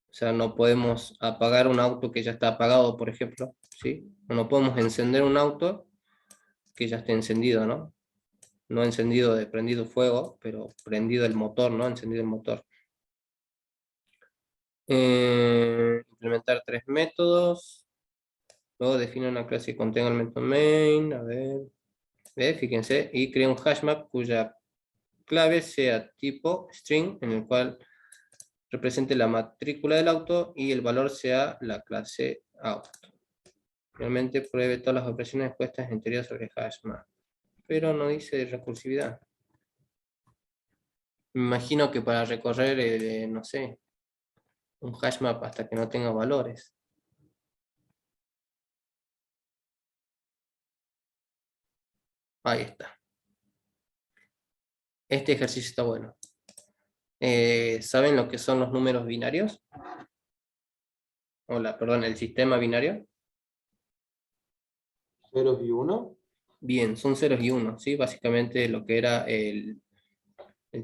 O sea, no podemos apagar un auto que ya está apagado, por ejemplo, ¿sí? O no podemos encender un auto que ya esté encendido, ¿no? No encendido de prendido fuego, pero prendido el motor, ¿no? Encendido el motor. Implementar 3 métodos. Luego define una clase que contenga el método main. A ver. Fíjense. Y crea un hashmap cuya clave sea tipo string, en el cual represente la matrícula del auto y el valor sea la clase auto. Finalmente pruebe todas las operaciones expuestas en teoría sobre hashmap. Pero no dice recursividad. Me imagino que para recorrer, no sé, un hashmap hasta que no tenga valores. Ahí está. Este ejercicio está bueno. ¿Saben lo que son los números binarios? Perdón, el sistema binario. ¿Ceros y 1? Bien, son ceros y unos, ¿sí? Básicamente lo que era el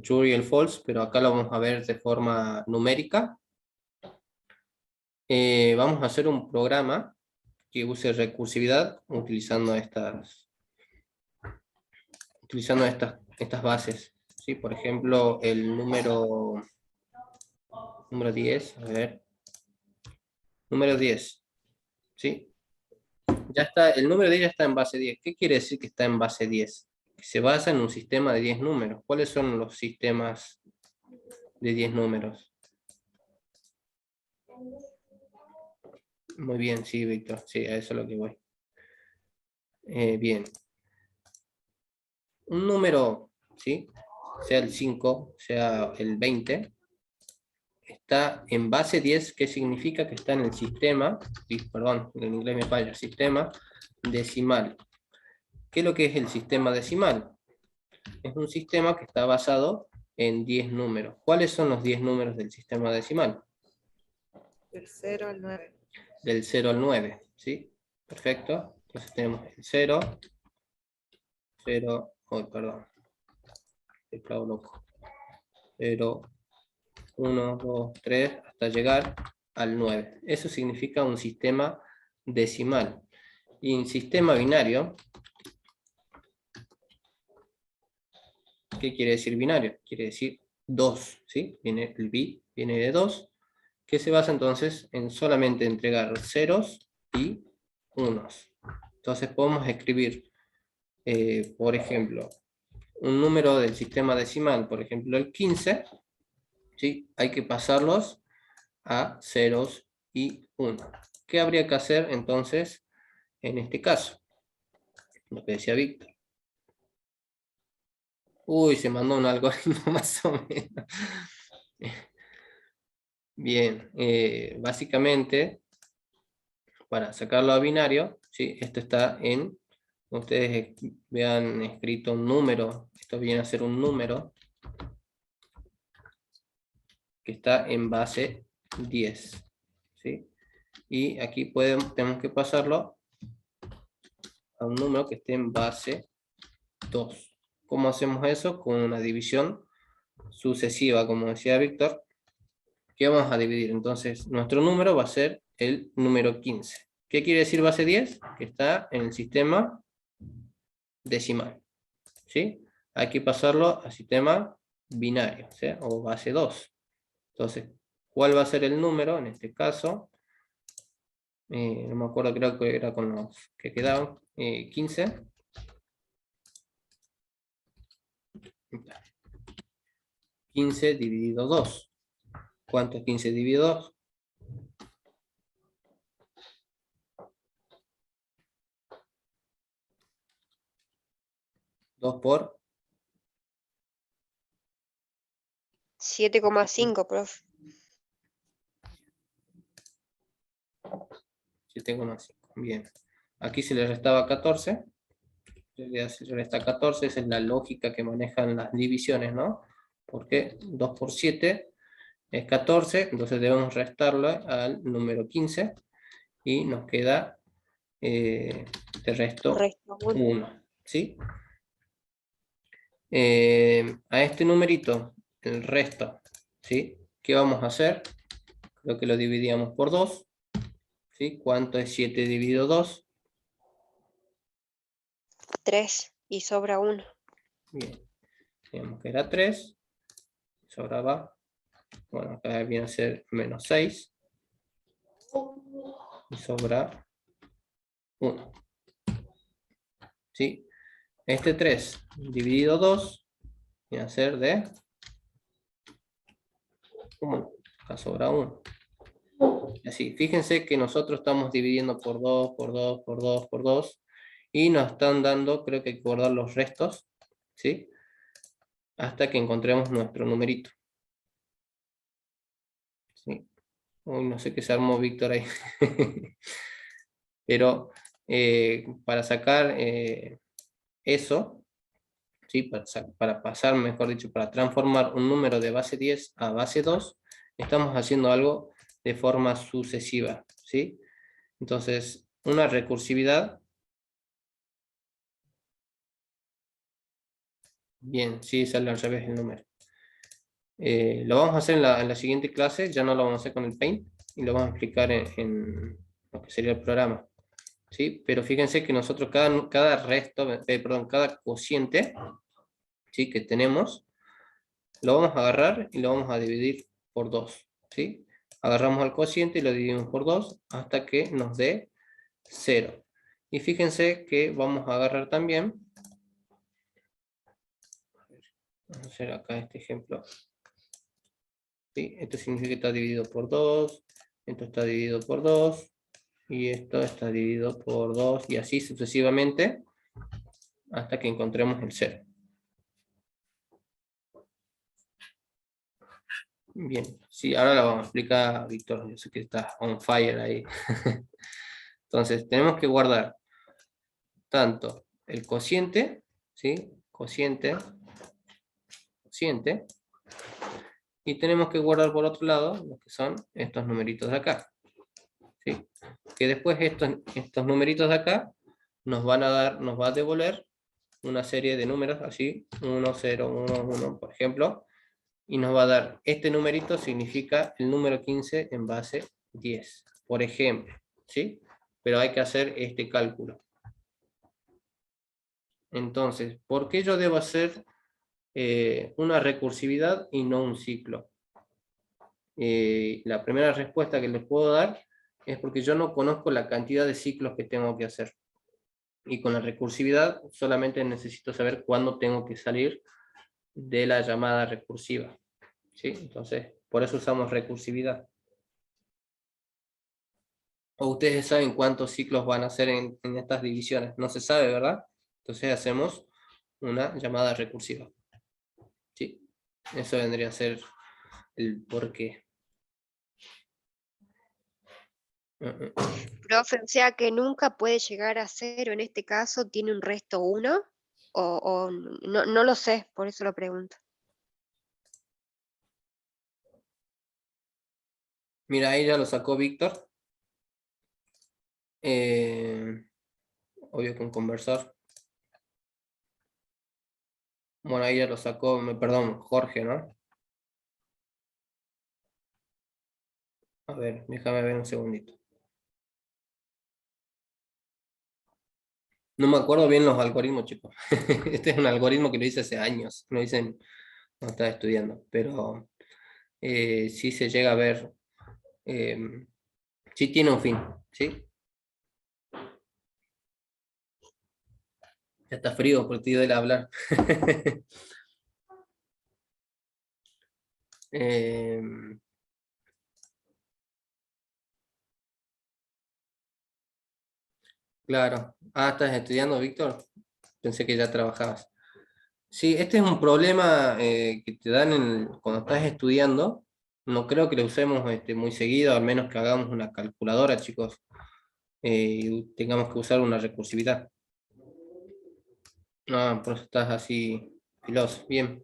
true y el false, pero acá lo vamos a ver de forma numérica. Vamos a hacer un programa que use recursividad utilizando estas bases, ¿sí? Por ejemplo, el número 10, a ver. Número 10, ¿sí? Ya está, el número 10 ya está en base 10. ¿Qué quiere decir que está en base 10? Que se basa en un sistema de 10 números. ¿Cuáles son los sistemas de 10 números? Muy bien, sí, Víctor. Sí, a eso es lo que voy. Bien. Un número, ¿sí? Sea el 5, sea el 20, está en base 10, ¿qué significa? Que está en el sistema, perdón, en inglés me falla, sistema decimal. ¿Qué es lo que es el sistema decimal? Es un sistema que está basado en 10 números. ¿Cuáles son los 10 números del sistema decimal? Del 0 al 9. Del 0 al 9, ¿sí? Perfecto. Entonces tenemos el 0, 0, perdón. Teclado loco. 0, 1, 2, 3, hasta llegar al 9. Eso significa un sistema decimal. Y en sistema binario, ¿qué quiere decir binario? Quiere decir 2, ¿sí? El bit viene de 2, que se basa entonces en solamente entregar ceros y unos. Entonces podemos escribir, por ejemplo, un número del sistema decimal, por ejemplo el 15, ¿sí? Hay que pasarlos a ceros y 1. ¿Qué habría que hacer entonces en este caso? Lo que decía Víctor. Uy, se mandó un algoritmo más o menos. Bien, básicamente, para sacarlo a binario, ¿sí? Esto está en, ustedes vean escrito un número, esto viene a ser un número que está en base 10, ¿sí? Y aquí tenemos que pasarlo a un número que esté en base 2. ¿Cómo hacemos eso? Con una división sucesiva, como decía Víctor, que vamos a dividir. Entonces, nuestro número va a ser el número 15. ¿Qué quiere decir base 10? Que está en el sistema decimal, ¿sí? Hay que pasarlo al sistema binario, ¿sí? O base 2. Entonces, ¿cuál va a ser el número? En este caso, no me acuerdo, creo que era con los que quedaban, 15. 15 dividido 2. ¿Cuánto es 15 dividido 2? 2 por 7,5, profe. 7,5. Bien. Aquí se le restaba 14. Se le resta 14, esa es la lógica que manejan las divisiones, ¿no? Porque 2 por 7 es 14, entonces debemos restarlo al número 15 y nos queda de resto Resto 1. 1, ¿sí? A este numerito, el resto, ¿sí? ¿Qué vamos a hacer? Creo que lo dividíamos por 2, ¿sí? ¿Cuánto es 7 dividido 2? 3 y sobra 1. Bien, digamos que era 3, sobraba, bueno, acá viene a ser menos 6, y sobra 1. ¿Sí? Este 3 dividido 2 viene a ser de 1, acá sobra 1. Así, fíjense que nosotros estamos dividiendo por 2, por 2, por 2, por 2, y nos están dando, creo que hay que guardar los restos, ¿sí? Hasta que encontremos nuestro numerito. ¿Sí? Uy, no sé qué se armó Víctor ahí. Pero para sacar eso, ¿sí? Para pasar, mejor dicho, para transformar un número de base 10 a base 2, estamos haciendo algo de forma sucesiva, ¿sí? Entonces, una recursividad. Bien, sí, sale al revés el número. Lo vamos a hacer en la siguiente clase, ya no lo vamos a hacer con el Paint, y lo vamos a explicar en lo que sería el programa. ¿Sí? Pero fíjense que nosotros cada resto, perdón, cada cociente, ¿sí? Que tenemos, lo vamos a agarrar y lo vamos a dividir por 2. ¿Sí? Agarramos al cociente y lo dividimos por 2 hasta que nos dé 0. Y fíjense que vamos a agarrar también, vamos a hacer acá este ejemplo. ¿Sí? Esto significa que está dividido por 2, esto está dividido por 2, y esto está dividido por 2, y así sucesivamente, hasta que encontremos el 0. Bien, sí, ahora lo vamos a explicar, Víctor, yo sé que está on fire ahí. Entonces, tenemos que guardar tanto el cociente, ¿sí? Cociente, y tenemos que guardar por otro lado lo que son estos numeritos de acá, ¿sí? Que después estos numeritos de acá nos van a dar, nos va a devolver una serie de números, así, 1, 0, 1, 1, por ejemplo, y nos va a dar, este numerito significa el número 15 en base 10, por ejemplo, ¿sí? Pero hay que hacer este cálculo. Entonces, ¿por qué yo debo hacer una recursividad y no un ciclo? La primera respuesta que les puedo dar es porque yo no conozco la cantidad de ciclos que tengo que hacer. Y con la recursividad solamente necesito saber cuándo tengo que salir de la llamada recursiva, ¿sí? Entonces, por eso usamos recursividad. ¿O ustedes saben cuántos ciclos van a hacer en estas divisiones? No se sabe, ¿verdad? Entonces hacemos una llamada recursiva. ¿Sí? Eso vendría a ser el porqué. Profe, o sea que nunca puede llegar a 0, en este caso tiene un resto 1, o no lo sé, por eso lo pregunto. Mira, ahí ya lo sacó Víctor. Obvio con conversar. Bueno, ahí ya lo sacó, perdón, Jorge, ¿no? A ver, déjame ver un segundito. No me acuerdo bien los algoritmos, chicos. Este es un algoritmo que lo hice hace años. Lo hice no estaba estudiando, pero sí se llega a ver. Sí tiene un fin, ¿sí? Ya está frío por ti del hablar. Claro. Ah, ¿estás estudiando, Víctor? Pensé que ya trabajabas. Sí, este es un problema que te dan cuando estás estudiando. No creo que lo usemos muy seguido, al menos que hagamos una calculadora, chicos, y tengamos que usar una recursividad. No, por eso estás así filoso. Bien.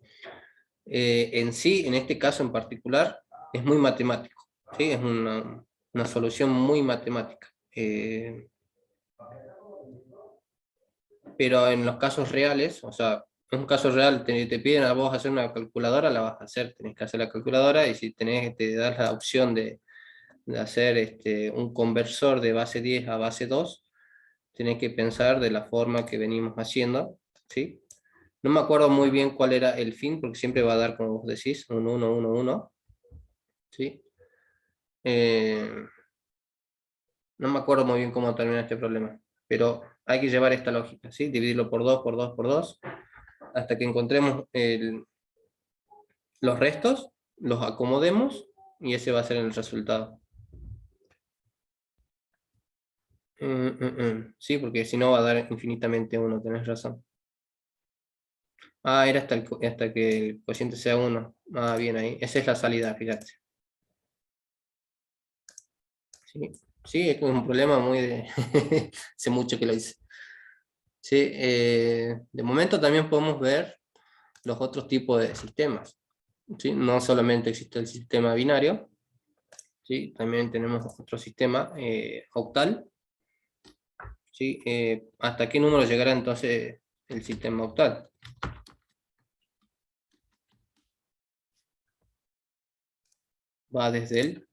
En sí, en este caso en particular, es muy matemático, ¿sí? Es una solución muy matemática. Pero en los casos reales, o sea, en un caso real te piden a vos hacer una calculadora, la vas a hacer, tenés que hacer la calculadora, y si te das la opción de hacer un conversor de base 10 a base 2, tenés que pensar de la forma que venimos haciendo, ¿sí? No me acuerdo muy bien cuál era el fin, porque siempre va a dar, como vos decís, un 1, 1, 1, ¿sí? No me acuerdo muy bien cómo termina este problema, pero hay que llevar esta lógica, ¿sí? Dividirlo por 2, por 2, por 2, hasta que encontremos los restos, los acomodemos, y ese va a ser el resultado. Sí, porque si no va a dar infinitamente 1, tenés razón. Ah, era hasta que el cociente sea 1. Ah, bien ahí. Esa es la salida, fíjate. Sí, sí, es un problema muy de... Hace mucho que lo hice. Sí, de momento también podemos ver los otros tipos de sistemas, ¿sí? No solamente existe el sistema binario, ¿sí? También tenemos otro sistema octal, ¿sí? ¿Hasta qué número llegará entonces el sistema octal? Va desde el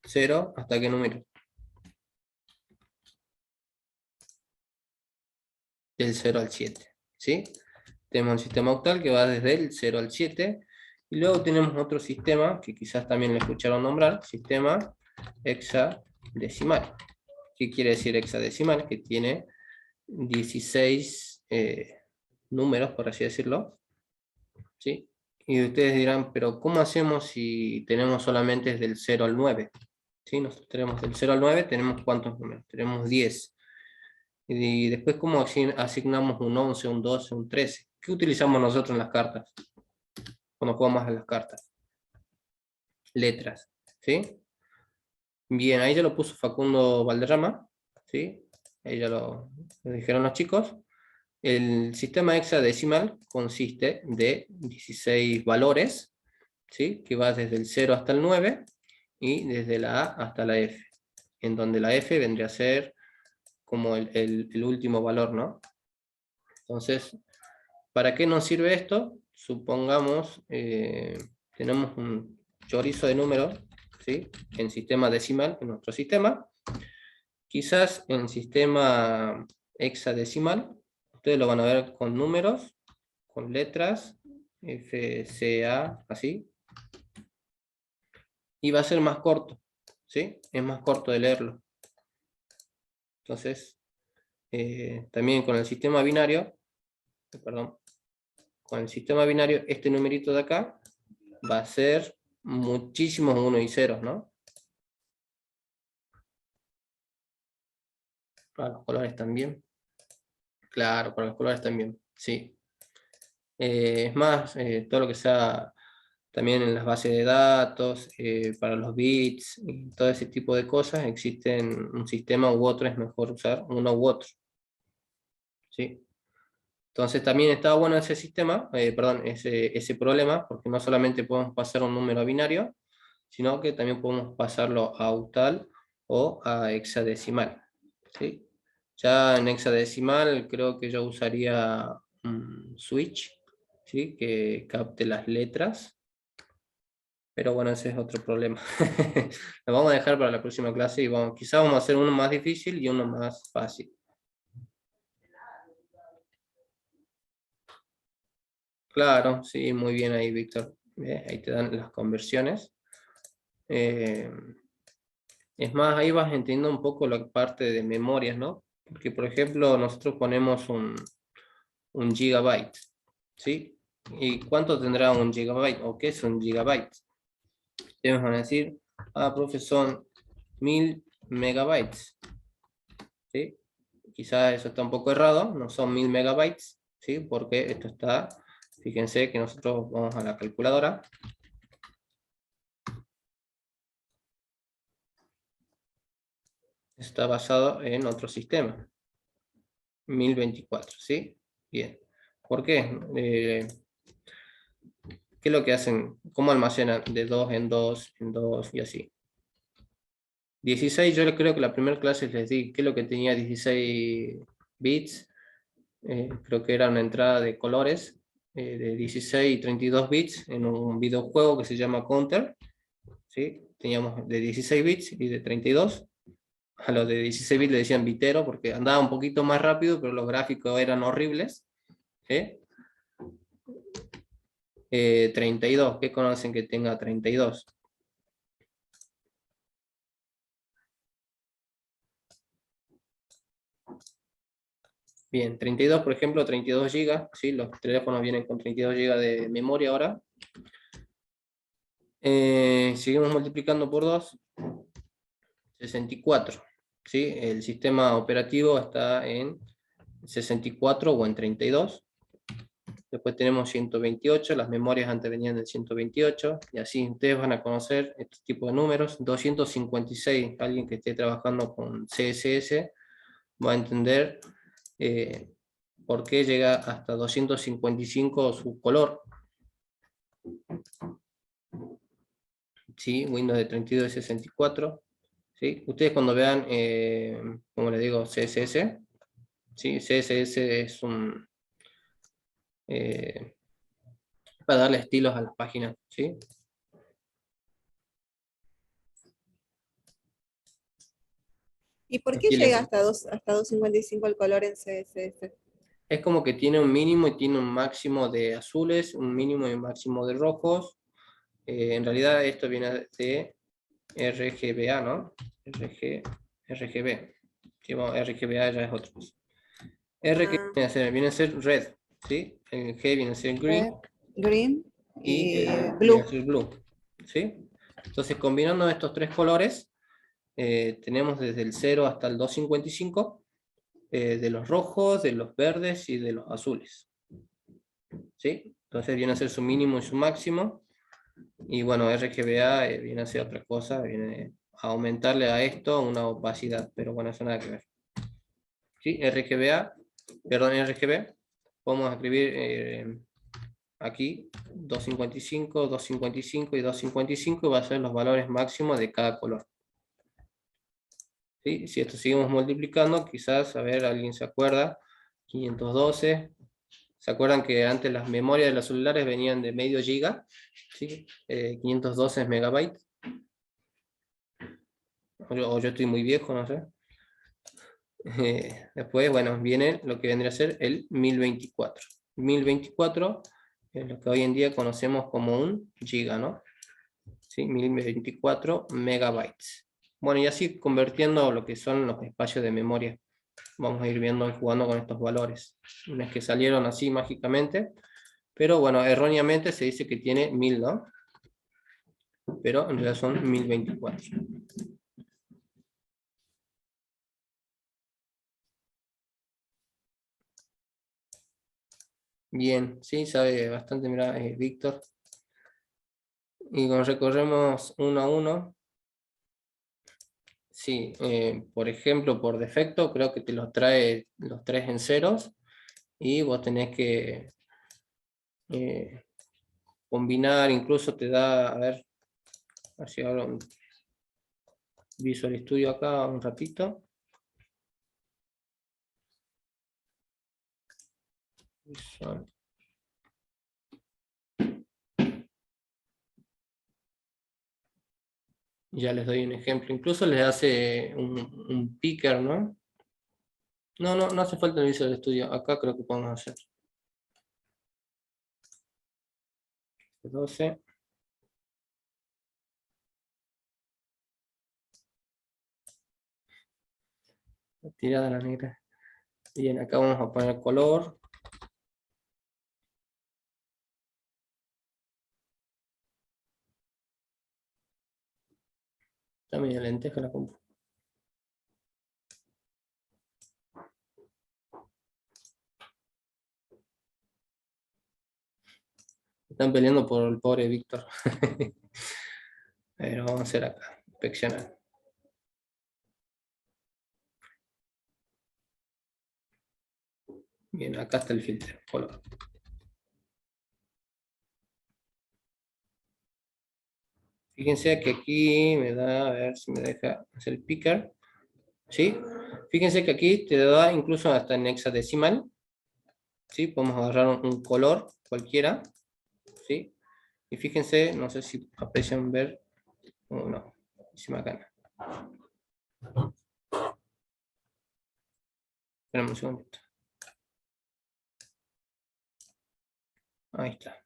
0 hasta qué número? Del 0 al 7, ¿sí? Tenemos un sistema octal que va desde el 0 al 7, y luego tenemos otro sistema que quizás también le escucharon nombrar, sistema hexadecimal. ¿Qué quiere decir hexadecimal? Que tiene 16 números, por así decirlo, ¿sí? Y ustedes dirán, pero ¿cómo hacemos si tenemos solamente desde el 0 al 9? ¿Sí? Nosotros tenemos del 0 al 9, tenemos ¿cuántos números? Tenemos 10. Y después, ¿cómo asignamos un 11, un 12, un 13? ¿Qué utilizamos nosotros en las cartas? Cuando jugamos a las cartas. Letras, ¿sí? Bien, ahí ya lo puso Facundo Valderrama, ¿sí? Ahí ya lo dijeron los chicos. El sistema hexadecimal consiste de 16 valores, ¿sí? Que va desde el 0 hasta el 9, y desde la A hasta la F, en donde la F vendría a ser como el último valor, ¿no? Entonces, ¿para qué nos sirve esto? Supongamos, tenemos un chorizo de números, ¿sí? En sistema decimal, en nuestro sistema. Quizás en sistema hexadecimal, ustedes lo van a ver con números, con letras, F, C, A, así. Y va a ser más corto, ¿sí? Es más corto de leerlo. Entonces, también con el sistema binario, perdón, con el sistema binario, este numerito de acá va a ser muchísimos 1 y 0, ¿no? Para los colores también. Claro, para los colores también, sí. Es más, todo lo que sea también en las bases de datos, para los bits, y todo ese tipo de cosas, existen un sistema u otro, es mejor usar uno u otro. ¿Sí? Entonces también está bueno ese sistema, perdón, ese problema, porque no solamente podemos pasar un número a binario, sino que también podemos pasarlo a octal o a hexadecimal, ¿sí? Ya en hexadecimal creo que yo usaría un switch, ¿sí? Que capte las letras, pero bueno, ese es otro problema. Lo vamos a dejar para la próxima clase, y quizás vamos a hacer uno más difícil y uno más fácil. Claro, sí, muy bien ahí, Víctor. Ahí te dan las conversiones. Es más, ahí vas entendiendo un poco la parte de memorias, ¿no? Porque, por ejemplo, nosotros ponemos un gigabyte, ¿sí? ¿Y cuánto tendrá un gigabyte? ¿O qué es un gigabyte? Ustedes van a decir, profe, son 1000 megabytes. ¿Sí? Quizás eso está un poco errado, no son 1000 megabytes, ¿sí? Porque esto está, fíjense que nosotros vamos a la calculadora. Está basado en otro sistema. 1024, ¿sí? Bien. ¿Por qué? ¿Qué es lo que hacen? ¿Cómo almacenan? De 2 en 2, en 2 y así. 16, yo creo que la primera clase les di, ¿qué es lo que tenía 16 bits? Creo que era una entrada de colores de 16 y 32 bits en un videojuego que se llama Counter. ¿Sí? Teníamos de 16 bits y de 32. A los de 16 bits le decían bitero porque andaba un poquito más rápido, pero los gráficos eran horribles. ¿Sí? 32, ¿qué conocen que tenga 32? Bien, 32, por ejemplo, 32 GB, ¿sí? Los teléfonos vienen con 32 GB de memoria ahora. Seguimos multiplicando por 2, 64. ¿Sí? El sistema operativo está en 64 o en 32. Después tenemos 128, las memorias antes venían del 128, y así ustedes van a conocer este tipo de números. 256, alguien que esté trabajando con CSS va a entender por qué llega hasta 255 su color. ¿Sí? Windows de 32 y 64. ¿Sí? Ustedes cuando vean, como les digo, CSS, ¿sí? CSS es un... para darle estilos a las páginas, ¿sí? ¿Y por qué Aquí llega hasta 255 el color en CSS? es como que tiene un mínimo y tiene un máximo de azules, un mínimo y un máximo de rojos. En realidad esto viene de RGBA, ¿no? RGB. Sí, bueno, RGBA ya es otro. R que viene a ser red, ¿sí? El G viene a ser green Red, green y y el viene a blue. ser blue, ¿sí? Entonces combinando estos tres colores, tenemos desde el 0 hasta el 255, de los rojos, de los verdes y de los azules. ¿Sí? Entonces viene a ser su mínimo y su máximo. Y bueno, RGBA viene a ser otra cosa, viene a aumentarle a esto una opacidad, pero bueno, eso nada que ver. ¿Sí? RGB, podemos escribir aquí 255, 255 y 255 y va a ser los valores máximos de cada color. ¿Sí? Si esto seguimos multiplicando, quizás, a ver, alguien se acuerda, 512. ¿Se acuerdan que antes las memorias de los celulares venían de medio giga? ¿Sí? 512 megabytes. O yo estoy muy viejo, no sé. Después, bueno, viene lo que vendría a ser el 1024. 1024 es lo que hoy en día conocemos como un giga, ¿no? ¿Sí? 1024 megabytes. Bueno, y así convirtiendo lo que son los espacios de memoria. Vamos a ir viendo y jugando con estos valores. No es que salieron así mágicamente, pero bueno, erróneamente se dice que tiene 1000, ¿no? Pero en realidad son 1024. Bien, sí, sabe bastante, mira, Víctor. Y cuando recorremos uno a uno, sí, por ejemplo, por defecto creo que te los trae los tres en ceros y vos tenés que combinar, incluso te da, a ver si abro un Visual Studio acá un ratito. Visual. Ya les doy un ejemplo, incluso les hace un picker, ¿no? No hace falta el Visual Studio, acá creo que podemos hacer. 12. Tirada la negra. Bien, acá vamos a poner color. También lenteja la compu. Están peleando por el pobre Víctor. Pero vamos a hacer acá, inspeccionar. Bien, acá está el filtro, color. Fíjense que aquí me da, a ver si me deja hacer el picker. ¿Sí? Fíjense que aquí te da incluso hasta en hexadecimal. ¿Sí? Podemos agarrar un color cualquiera. ¿Sí? Y fíjense, no sé si aprecian ver. Oh, no, es bacana. Esperen un segundito. Ahí está.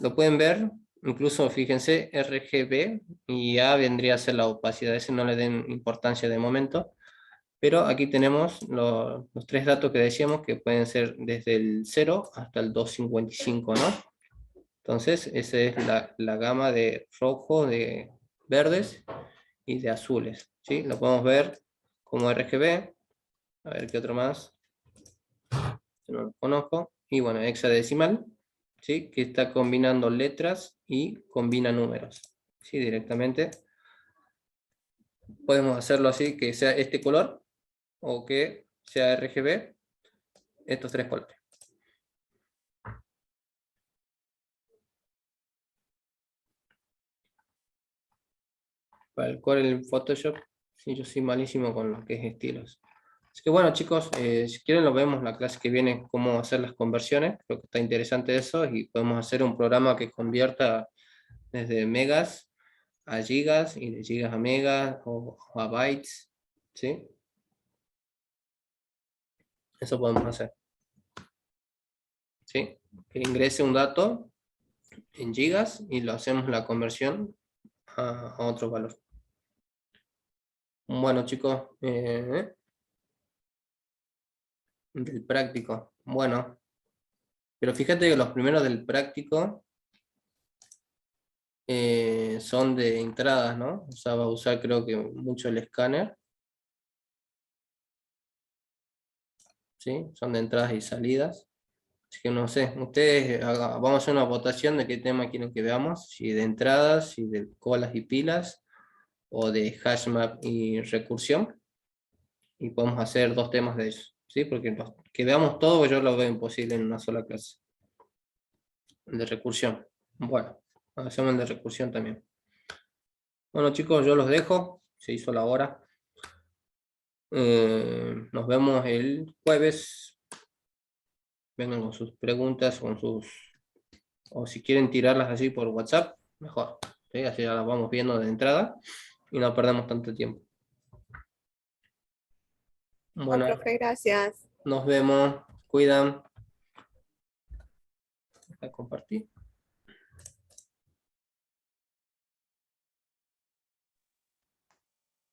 Lo pueden ver, incluso fíjense, RGB y ya vendría a ser la opacidad, ese no le den importancia de momento, pero aquí tenemos los 3 datos que decíamos que pueden ser desde el 0 hasta el 255, ¿no? Entonces, esa es la gama de rojo, de verdes y de azules, ¿sí? Lo podemos ver como RGB, a ver qué otro más, yo no lo conozco, y bueno, hexadecimal, ¿sí? Que está combinando letras y combina números, ¿sí? Directamente podemos hacerlo así, que sea este color o que sea RGB, estos 3 colores. Para el cual el Photoshop, sí, yo soy malísimo con lo que es estilos. Así que bueno, chicos, si quieren lo vemos la clase que viene, cómo hacer las conversiones. Creo que está interesante eso y podemos hacer un programa que convierta desde megas a gigas y de gigas a megas o a bytes, ¿sí? Eso podemos hacer, ¿sí? Que ingrese un dato en gigas y lo hacemos la conversión a otro valor. Bueno, chicos, del práctico. Bueno, pero fíjate que los primeros del práctico son de entradas, ¿no? O sea, va a usar creo que mucho el escáner. ¿Sí? Son de entradas y salidas. Así que no sé, ustedes vamos a hacer una votación de qué tema quieren que veamos, si de entradas, si de colas y pilas, o de hashmap y recursión. Y podemos hacer 2 temas de ellos, ¿sí? Porque que veamos todo yo lo veo imposible en una sola clase. El de recursión. Bueno, hacemos el de recursión también. Bueno chicos, yo los dejo, se hizo la hora. Nos vemos el jueves. Vengan con sus preguntas, o si quieren tirarlas así por WhatsApp, mejor. ¿Sí? Así ya las vamos viendo de entrada y no perdemos tanto tiempo. Bueno, profe, gracias. nos vemos. Cuidan. Compartir.